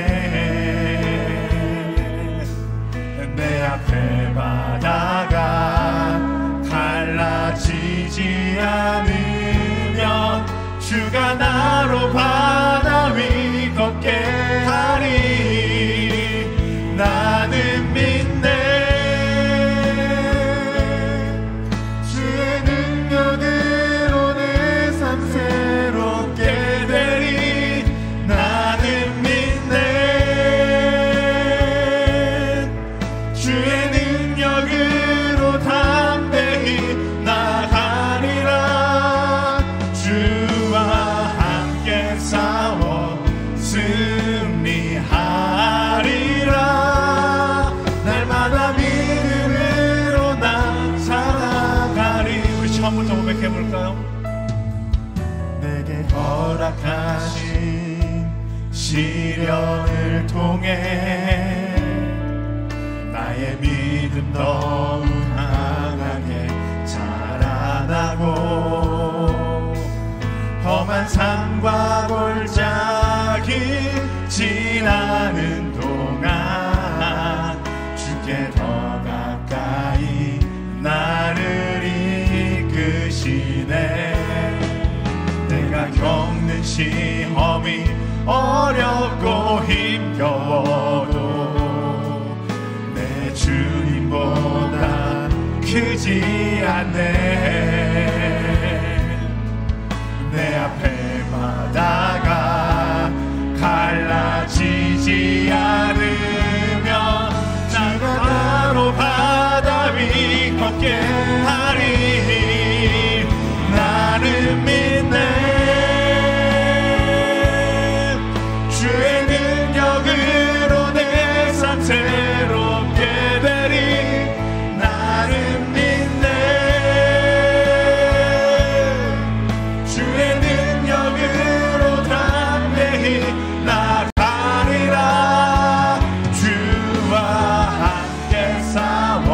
내 앞에 바다가 갈라지지 않으면 주가 나로 바다 위 걷게 하리. 나는 믿네. 주의 능력으로 내 삶 새롭게 되리. 나는 믿네. 주의 능력으로 담대히 나가리라. 주와 함께 싸워 승리하리라. 날마다 믿음으로 나 살아가리. 우리 처음부터 고백해볼까요? 내게 허락하신 시련을 통해 나의 믿음 더욱 강하게 자라나고 험한 산과 골짜기 지나는 동안 주께 더 가까이 나를 이끄시네. 내가 겪는 시험이 어렵고 힘겨워도 내 주님보다 크지 않네. 내 앞에 바다가 갈라지지 않으면 주가 나로 바다 위 걷게 하리. 나는 믿네. 주의 능력으로 내 삶 새롭게 되리. 나는 믿네. 주의 능력으로 담대히 나가리라. 주와 함께 싸워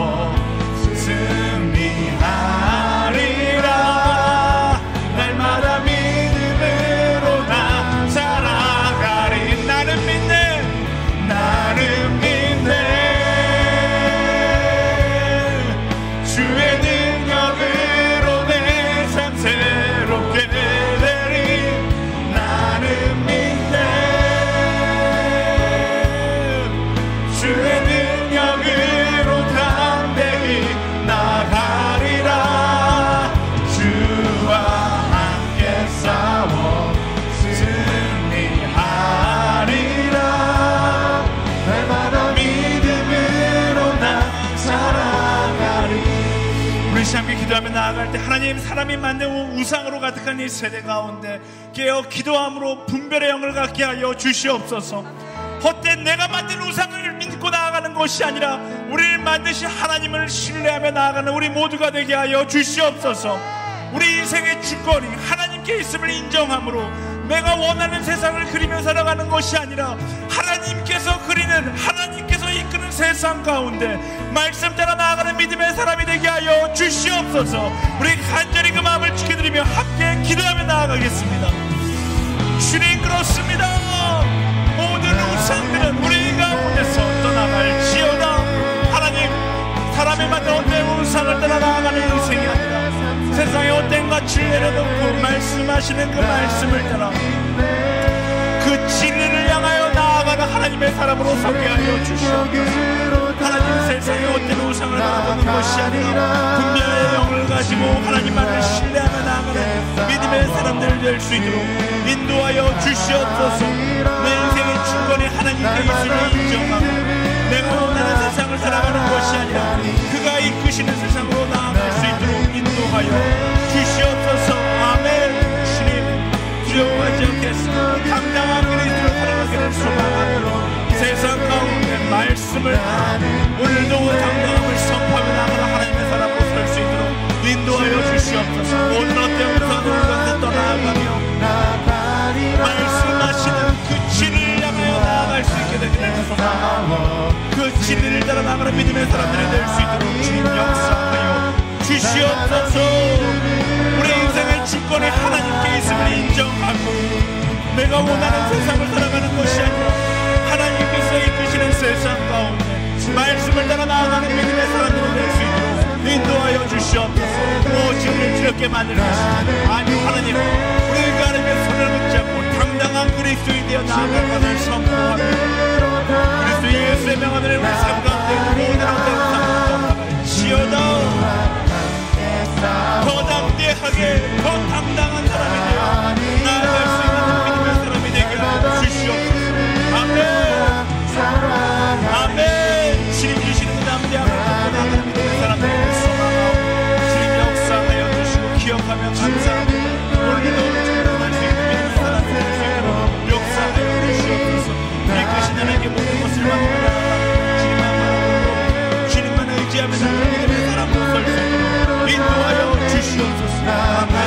승리하리라. 날마다 믿음으로 나 살아가리. 나는 믿네. 나는 믿네. 주의 능력으로 내 삶 새롭게 되리. 나는 믿네. 주의 능력으로 담대히 나가리라. 주와 함께 싸워 승리하리라. 날마다 믿음으로 나 살아가리. 우리 함께 기도하며 나아갈 때 하나님, 사람이 만든 우상으로 가득한 이 세대 가운데 깨어 기도함으로 분별의 영을 갖게 하여 주시옵소서. 헛된 내가 만든 우상을 믿고 나아가는 것이 아니라 우리를 만드신 하나님을 신뢰하며 나아가는 우리 모두가 되게 하여 주시옵소서. 우리 인생의 주권이 하나님께 있음을 인정함으로 내가 원하는 세상을 그리며 살아가는 것이 아니라 하나님께서 그리는, 하나님께서 이끄는 세상 가운데 말씀 따라 나아가는 믿음의 사람이 되게 하여 주시옵소서. 우리 간절히 그 마음을 지켜드리며 함께 기도하며 나아가겠습니다. 주님, 그렇습니다. 모든 우상들은 우리 가운데서 떠나갈지어다. 하나님, 사람이 만든 헛된 우상을 따라 나아가는 인생이 아니라 세상의 헛된 가치를 내려놓고 말씀하시는 그 말씀을 따라 그 진리를 향하여 나아가는 하나님의 사람으로 서게 하여 주시옵소서. 하나님, 세상의 헛된 우상을 바라보는 것이 아니라 분별의 영을 가지고 하나님만을 신뢰하며 나아가는 믿음의 사람 사람들 될 수 있도록 인도하여 주시옵소서. 내 인생의 주권이 하나님께 있음을 인정하고 내가 원하는 세상을 살아가는 것이 아니라 그가 이끄시는 세상으로 나아갈 수 있도록 인도하여 주시옵소서. 아멘. 주님, 두려워하지 않겠습니다. 당당한 그리스도로 살아가기를 소망하며 세상 가운데 말씀을 오늘도 당당함을 선포하며 나아가는 하나님의 사람으로 설 수 있도록 인도하여 주시옵소서. 모든 어떤 우상으로 가서 떠나가며 말씀하시는 그 진리를 향하여 나아갈 수 있게 되기를 소망하고 그 진리를 따라 나아가는 믿음의 사람들이 될 수 있도록 주님 역사하여 주시옵소서. 우리 인생의 주권이 하나님께 있음을 인정하고 내가 원하는 세상을 살아가는 것이 아니라 하나님께서 이끄시는 세상 가운데 말씀을 따라 나아가는 믿음의 사람들이 될 수 있도록 인도하여 주시옵소서. 무엇을 두렵게 만들 것이지 아니 하나님 우리가 하나님의 손을 붙잡고 당당한 그리스도인 되어 나아갈 것을 선포하며 그리스도 예수의 명함을 우리 삶 가운데 모든 어떤 상황을 지어다 더 담대하게 더 당당한 사람이 되어 나아갈 수 있는 믿음의 사람이 되게 하여 주시옵소서. 아멘. 아멘. 주님 주시는 그 담대함을 갖고 나아가는 믿음의 사람들을 소망하고 주님 역사하여 주시고 기억하며 감사하고 오늘도 충분할 수 있는 믿음의 사람들을 될 수 있도록 역사하여 주시옵소서. 이끄신 하나님께 모든 것을 맡겨나가고 주님만 바라보고 주님만 의지하며 나아가는 믿음의 사람으로 설 수 있도록 인도하여 주시옵소서. 아멘.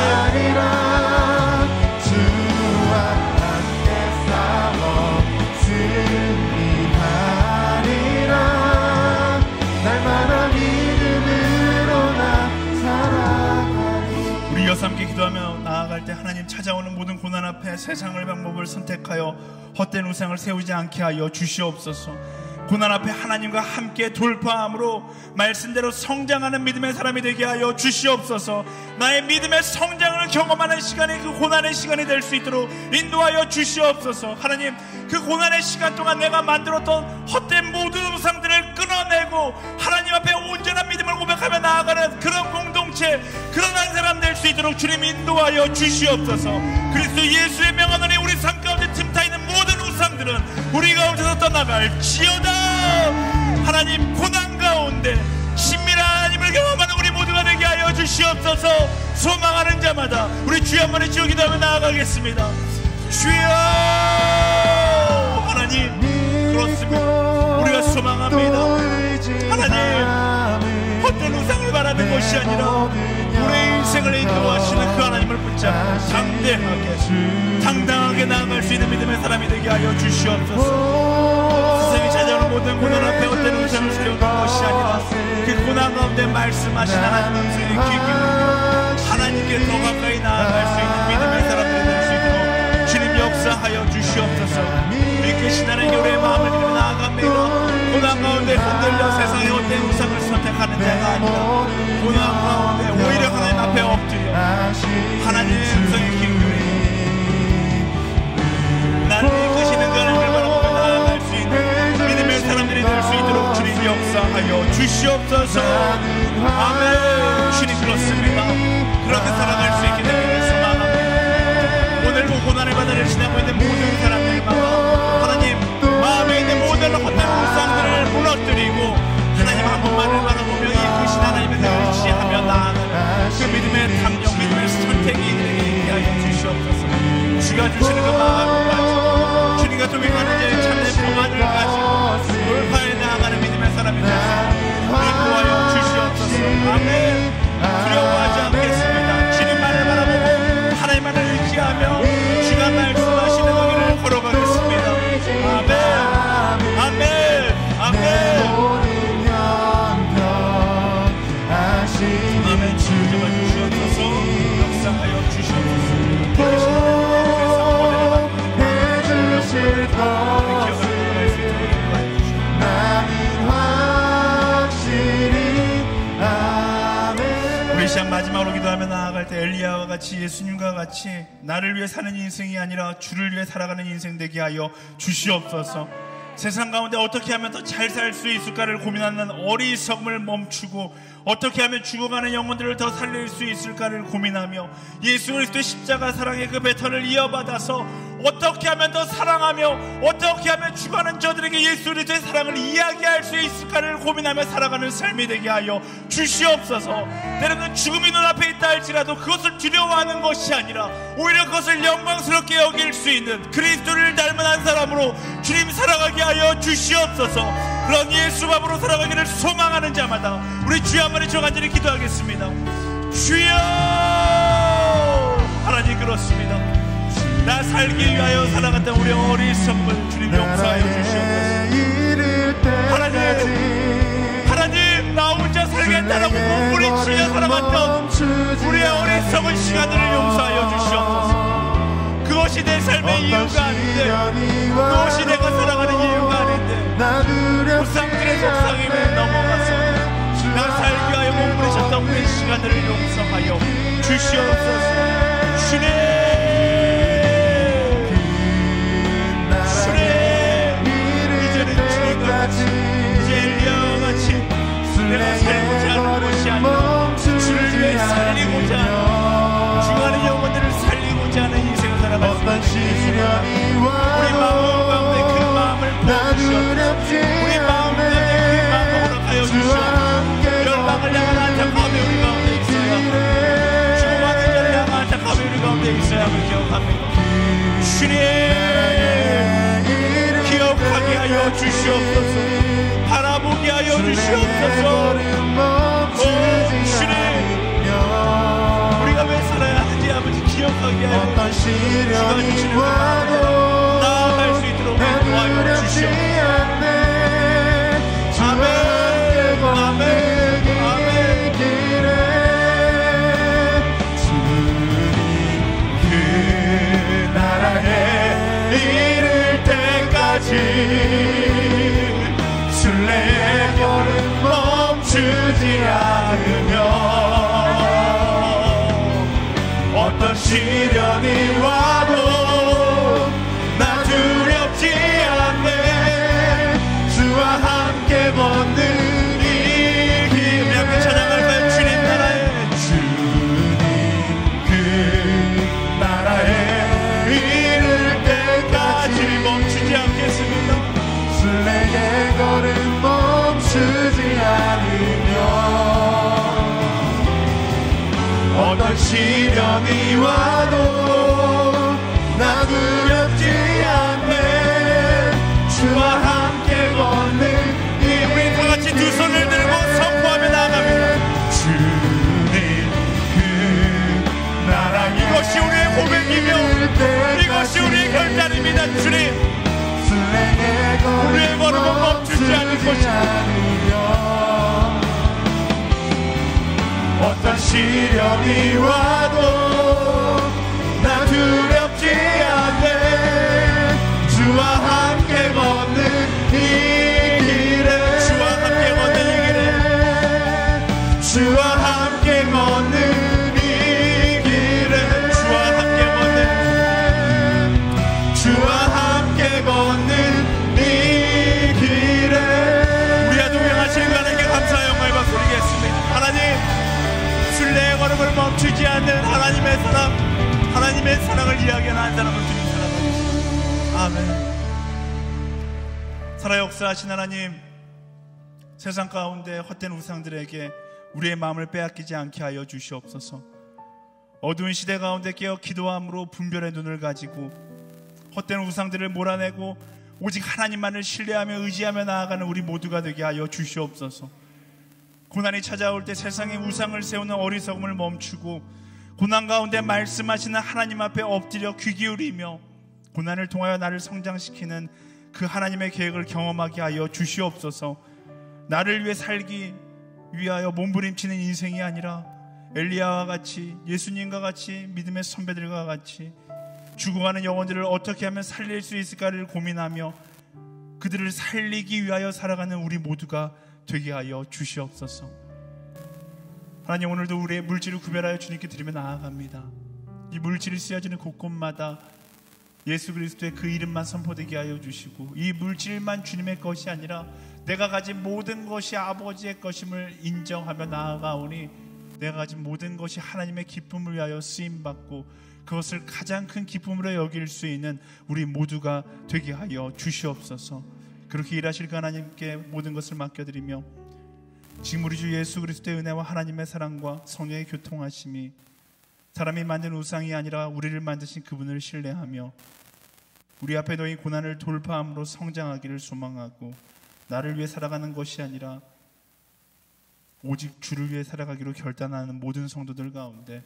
우리 여섯 함께 기도하며 나아갈 때 하나님 찾아오는 모든 고난 앞에 세상의 방법을 선택하여 헛된 우상을 세우지 않게 하여 주시옵소서. 고난 앞에 하나님과 함께 돌파함으로 말씀대로 성장하는 믿음의 사람이 되게 하여 주시옵소서. 나의 믿음의 성장을 경험하는 시간이 그 고난의 시간이 될 수 있도록 인도하여 주시옵소서. 하나님 그 고난의 시간 동안 내가 만들었던 헛된 모든 우상들을 끊어내고 하나님 앞에 온전한 믿음을 고백하며 나아가는 그런 공동체 그런 한 사람 될 수 있도록 주님 인도하여 주시옵소서. 그리스도 예수의 명함 안에 우리 삶 가운데 틈타 있는 모든 우상들은 우리 가운데서 떠나갈지어다. 하나님 고난 가운데 신실한 하나님을 경험하는 우리 모두가 되게 하여 주시옵소서. 소망하는 자마다 우리 주여 한번 외치고 기도하며 나아가겠습니다. 주여 하나님 그렇습니다. 우리가 소망합니다. 하나님 헛된 우상을 바라는 것이 아니라 우리의 인생을 인도하시는 그 하나님을 붙잡고 당당하게 나아갈 수 있는 믿음의 사람이 되게 하여 주시옵소서. 세상이 찾아오는 모든 고난 앞에 헛된 우상을 세우는 것이 아니라 그 고난 가운데 말씀하신 하나님 음성에 귀 기울이며 하나님께 더 가까이 나아갈 수 있는 믿음의 사람들이 될 수 있도록 주님 역사하여 주시옵소서. 이끄신 하나님께 우리의 마음을 들여 나아갑니다. 고난 가운데 흔들려 세상의 헛된 우상을 선택하는 자가 아니라 고난 가운데 오히려 하나님 앞에 엎드려 하나님의 음성에 귀 기울이며 나를 이끄시는 그 하나님을 바라보며 나아갈 수 있는 믿음의 사람들이 될 수 있도록 주님 역사하여 주시옵소서. 아멘. 주님 그렇습니다. 그렇게 살아갈 수 있게 되기를 소망합니다. 오늘도 고난의 바다를 지나고 있는 모든 사람들마다 하나님 마음에 있는 모든 헛된 우상들을 무너뜨리고 하나님 한 분만을 바라보며 이끄신 하나님의 의지하며 나아가는 그 믿음의 탐욕 믿음의 선택이 되게 하여 주시옵소서. 주가 주시는 그 마음을 가지고 주님과 동행하는 자의 참된 평안을 가지고 돌파해 나아가는 믿음의 사람이 되시고 인도하여 주시옵소서. 아멘. 두려워하지 않겠습니다. 주님만을 바라보고 하나님만을 의지하며 주가 말씀하시는 그 길을 걸어가겠습니다. 아멘. 아멘. 아멘. 아멘. 주님만 주시옵소서. 역사하여 주시옵소서. 우리 시간 마지막으로 기도하며 나아갈 때 엘리야와 같이 예수님과 같이 나를 위해 사는 인생이 아니라 주를 위해 살아가는 인생 되게 하여 주시옵소서. 세상 가운데 어떻게 하면 더 잘 살 수 있을까를 고민하는 어리석음을 멈추고 어떻게 하면 죽어가는 영혼들을 더 살릴 수 있을까를 고민하며 예수 그리스도의 십자가 사랑의 그 배턴을 이어받아서 어떻게 하면 더 사랑하며 어떻게 하면 죽어가는 저들에게 예수 그리스도의 사랑을 이야기할 수 있을까를 고민하며 살아가는 삶이 되게 하여 주시옵소서. 때로는 죽음이 눈앞에 있다 할지라도 그것을 두려워하는 것이 아니라 오히려 그것을 영광스럽게 여길 수 있는 그리스도를 닮은 한 사람으로 주님 살아가게 하여 주시옵소서. 그런 예수 밥으로 살아가기를 소망하는 자마다 우리 주여 한번 저 간절히 기도하겠습니다. 주여, 하나님 그렇습니다. 나 살기 위하여 살아갔던 우리 어리석음을 주님 용서하여 주시옵소서. 하나님 나 혼자 살겠다라고 몸부림치며 살아갔던 우리의 어리석은 시간들을 용서하여 주시옵소서. 그것이 내 삶의 이유가 아닌데, 그것이 내가 살아가는 이유가 아닌데 우상들의 속삭임에 넘어가서 나 살기 위하여 몸부림쳤던 우리의 시간들을 용서하여 주시옵소서. 주님, 이제는 주님과 같이, 이제 엘리야와 같이 내가 살고자 하는 것이 아니라 주를 위해 살리고자 하는, 죽어가는 영혼들을 살리고자 하는 인생을 살아갈 수 있는 우리 마음 가운데 그 마음을 부어주시옵소서. 우리 마음 가운데 그 마음을 허락하여 주시옵소서. 멸망을 향한 안타까움이 우리 가운데 있어야 하고 죽어가는 자를 향한 안타까움이 우리 가운데 있어야 함을 기억합니다. 주님, 기억하게 하여 주시옵소서. 바라보게 하여 주시옵소서. 주님, 우리가 왜 살아야 하는지 아버지 기억하게 하여 주시옵소서. 나아갈 수 있도록 도와여 주시옵소서. 아멘, 아멘, 아멘. 주님 그 나라에 이를 때까지 순례의 걸음 멈추지 않으며 어떤 시련이 와도 나 두렵지 않네. 주와 함께 걷는 이 길 함께 찬양할까요? 주님 나라에, 주님 그 나라에 이를 때까지 멈추지 않겠습니다. 순례의 걸음 멈추지 않으며 어떤 시련이 와도 나 두렵지 않네. 주와 함께 걷는 우리 다같이 두 손을 들고 선포하며 나아갑니다. 주님 그 나라, 이것이 우리의 고백이며 이것이 우리의 결단입니다. 주님, 우리의 걸음은 멈추지 않을 것입니다. 어떤 시련이 와도 나 두렵지 않네. 주와 함께 걷는 이 길에, 주와 함께 걷는 이 길에, 주와 함께 걷는 이 길에, 주와 함께 걷는, 주와 함께 걷는 이 길에 우리와 동행하시는 하나님께 감사와 영광을 박수드리겠습니다. 하나님, 순례의 걸음을 멈추지 않는 하나님의 사랑, 하나님의 사랑을 이야기하는 한 사람을 주님 사랑하시옵소서. 아멘. 살아 역사하신 하나님, 세상 가운데 헛된 우상들에게 우리의 마음을 빼앗기지 않게 하여 주시옵소서. 어두운 시대 가운데 깨어 기도함으로 분별의 눈을 가지고 헛된 우상들을 몰아내고 오직 하나님만을 신뢰하며 의지하며 나아가는 우리 모두가 되게 하여 주시옵소서. 고난이 찾아올 때 세상에 우상을 세우는 어리석음을 멈추고 고난 가운데 말씀하시는 하나님 앞에 엎드려 귀 기울이며 고난을 통하여 나를 성장시키는 그 하나님의 계획을 경험하게 하여 주시옵소서. 나를 위해 살기 위하여 몸부림치는 인생이 아니라 엘리야와 같이, 예수님과 같이, 믿음의 선배들과 같이 죽어가는 영혼들을 어떻게 하면 살릴 수 있을까를 고민하며 그들을 살리기 위하여 살아가는 우리 모두가 되게 하여 주시옵소서. 하나님, 오늘도 우리의 물질을 구별하여 주님께 드리며 나아갑니다. 이 물질이 쓰여지는 곳곳마다 예수 그리스도의 그 이름만 선포되게 하여 주시고, 이 물질만 주님의 것이 아니라 내가 가진 모든 것이 아버지의 것임을 인정하며 나아가오니 내가 가진 모든 것이 하나님의 기쁨을 위하여 쓰임받고 그것을 가장 큰 기쁨으로 여길 수 있는 우리 모두가 되게 하여 주시옵소서. 그렇게 일하실 그 하나님께 모든 것을 맡겨드리며, 지금 우리 주 예수 그리스도의 은혜와 하나님의 사랑과 성령의 교통하심이 사람이 만든 우상이 아니라 우리를 만드신 그분을 신뢰하며 우리 앞에 놓인 고난을 돌파함으로 성장하기를 소망하고, 나를 위해 살아가는 것이 아니라 오직 주를 위해 살아가기로 결단하는 모든 성도들 가운데,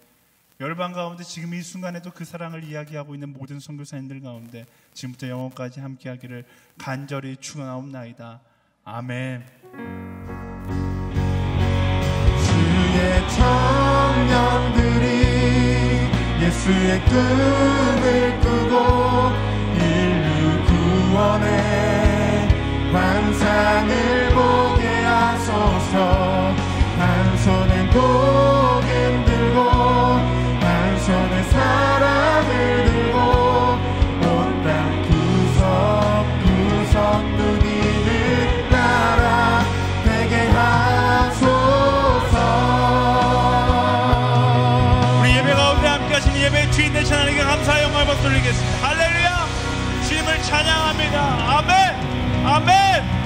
열방 가운데 지금 이 순간에도 그 사랑을 이야기하고 있는 모든 선교사님들 가운데 지금부터 영원까지 함께하기를 간절히 축원하옵나이다. 아멘. 주의 청년들이 예수의 꿈을 꾸고 인류 구원의 환상을 보게 하소서. 한 손에 복음 들고 한 손에 사랑을 들고 온 땅 구석구석 누리는 나라 되게 하소서. 우리 예배 가운데 함께 하신 예배의 주인 되신 하나님께 감사의 영광을 받들리겠습니다. 할렐루야. 주님을 찬양합니다. 아멘. 아멘.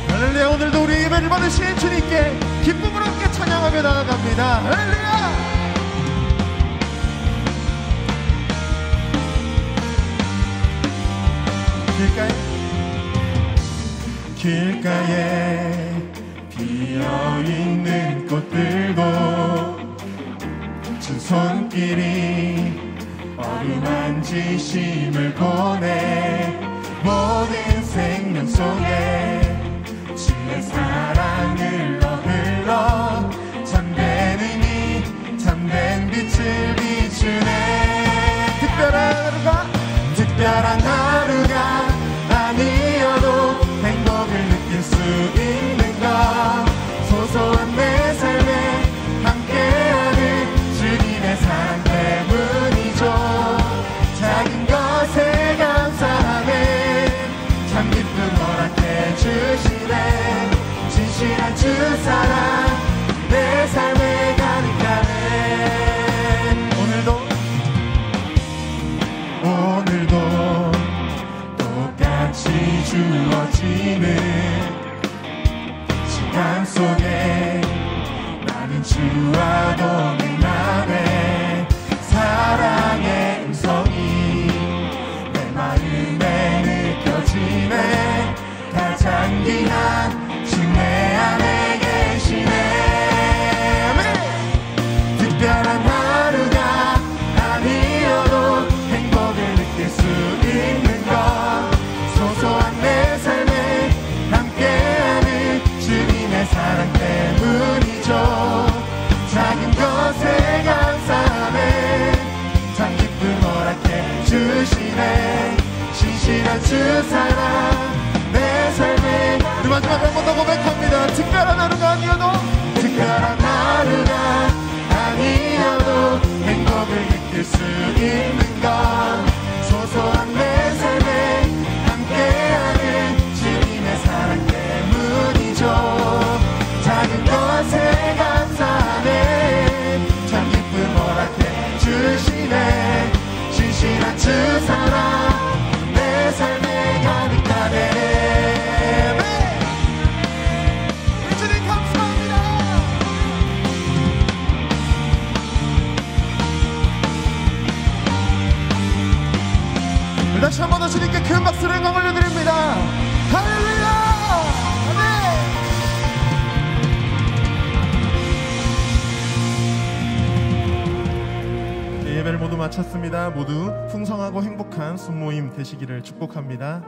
할렐루야. 오늘도 우리 예배를 받으신 주님께 기쁨으로 함께 찬양하며 나아갑니다. 할렐루야. 길가에 피어있는 꽃들도 진 손길이 어루만지 쉼을 보내. 모든 생명 속에 주의 사랑을 흘러 잠든 의미 잠든 빛을 비추네. 특별한 하루가 아니어도 행복을 느낄 수 있는 것, 소소한 내 삶에 함께하는 주님의 사랑 때문이죠. 작은 것에 감사하네. 참 기쁨 허락해 주시네. 진실한 주 사랑 내 삶에 가득하네. 오늘도 똑같이 주어지는 시간 속에 나는 주와 동행하네. 사랑의 음성이 내 마음에 느껴지네. 가장 귀한 주 내 안에 계시네. 특별한 하루가 아니어도 행복을 느낄 수 있는 것, 소소한 내 삶에 함께하는 주님의 사랑 때문이죠. 작은 것에 감사하네. 참 기쁨 허락해 주시네. 신실한 주 사랑 내 삶에. 우리 마지막 한 번 더 고백합니다. 특별한 하루가 아니어도 아니어도 행복을 느낄 수 있는 것, 소소한 내 삶에 함께하는 주님의 사랑 때문이죠. 작은 것에 감사하네. 참 기쁨 허락해 주시네. 신실한 주 사랑 내 삶에 가득하네. 주님 감사합니다. 다시 한 번 더 주님께 큰 박수를 올려드립니다. 할렐루야. 네. 예배를 모두 마쳤습니다. 모두 풍성하고 행복한 순모임 되시기를 축복합니다.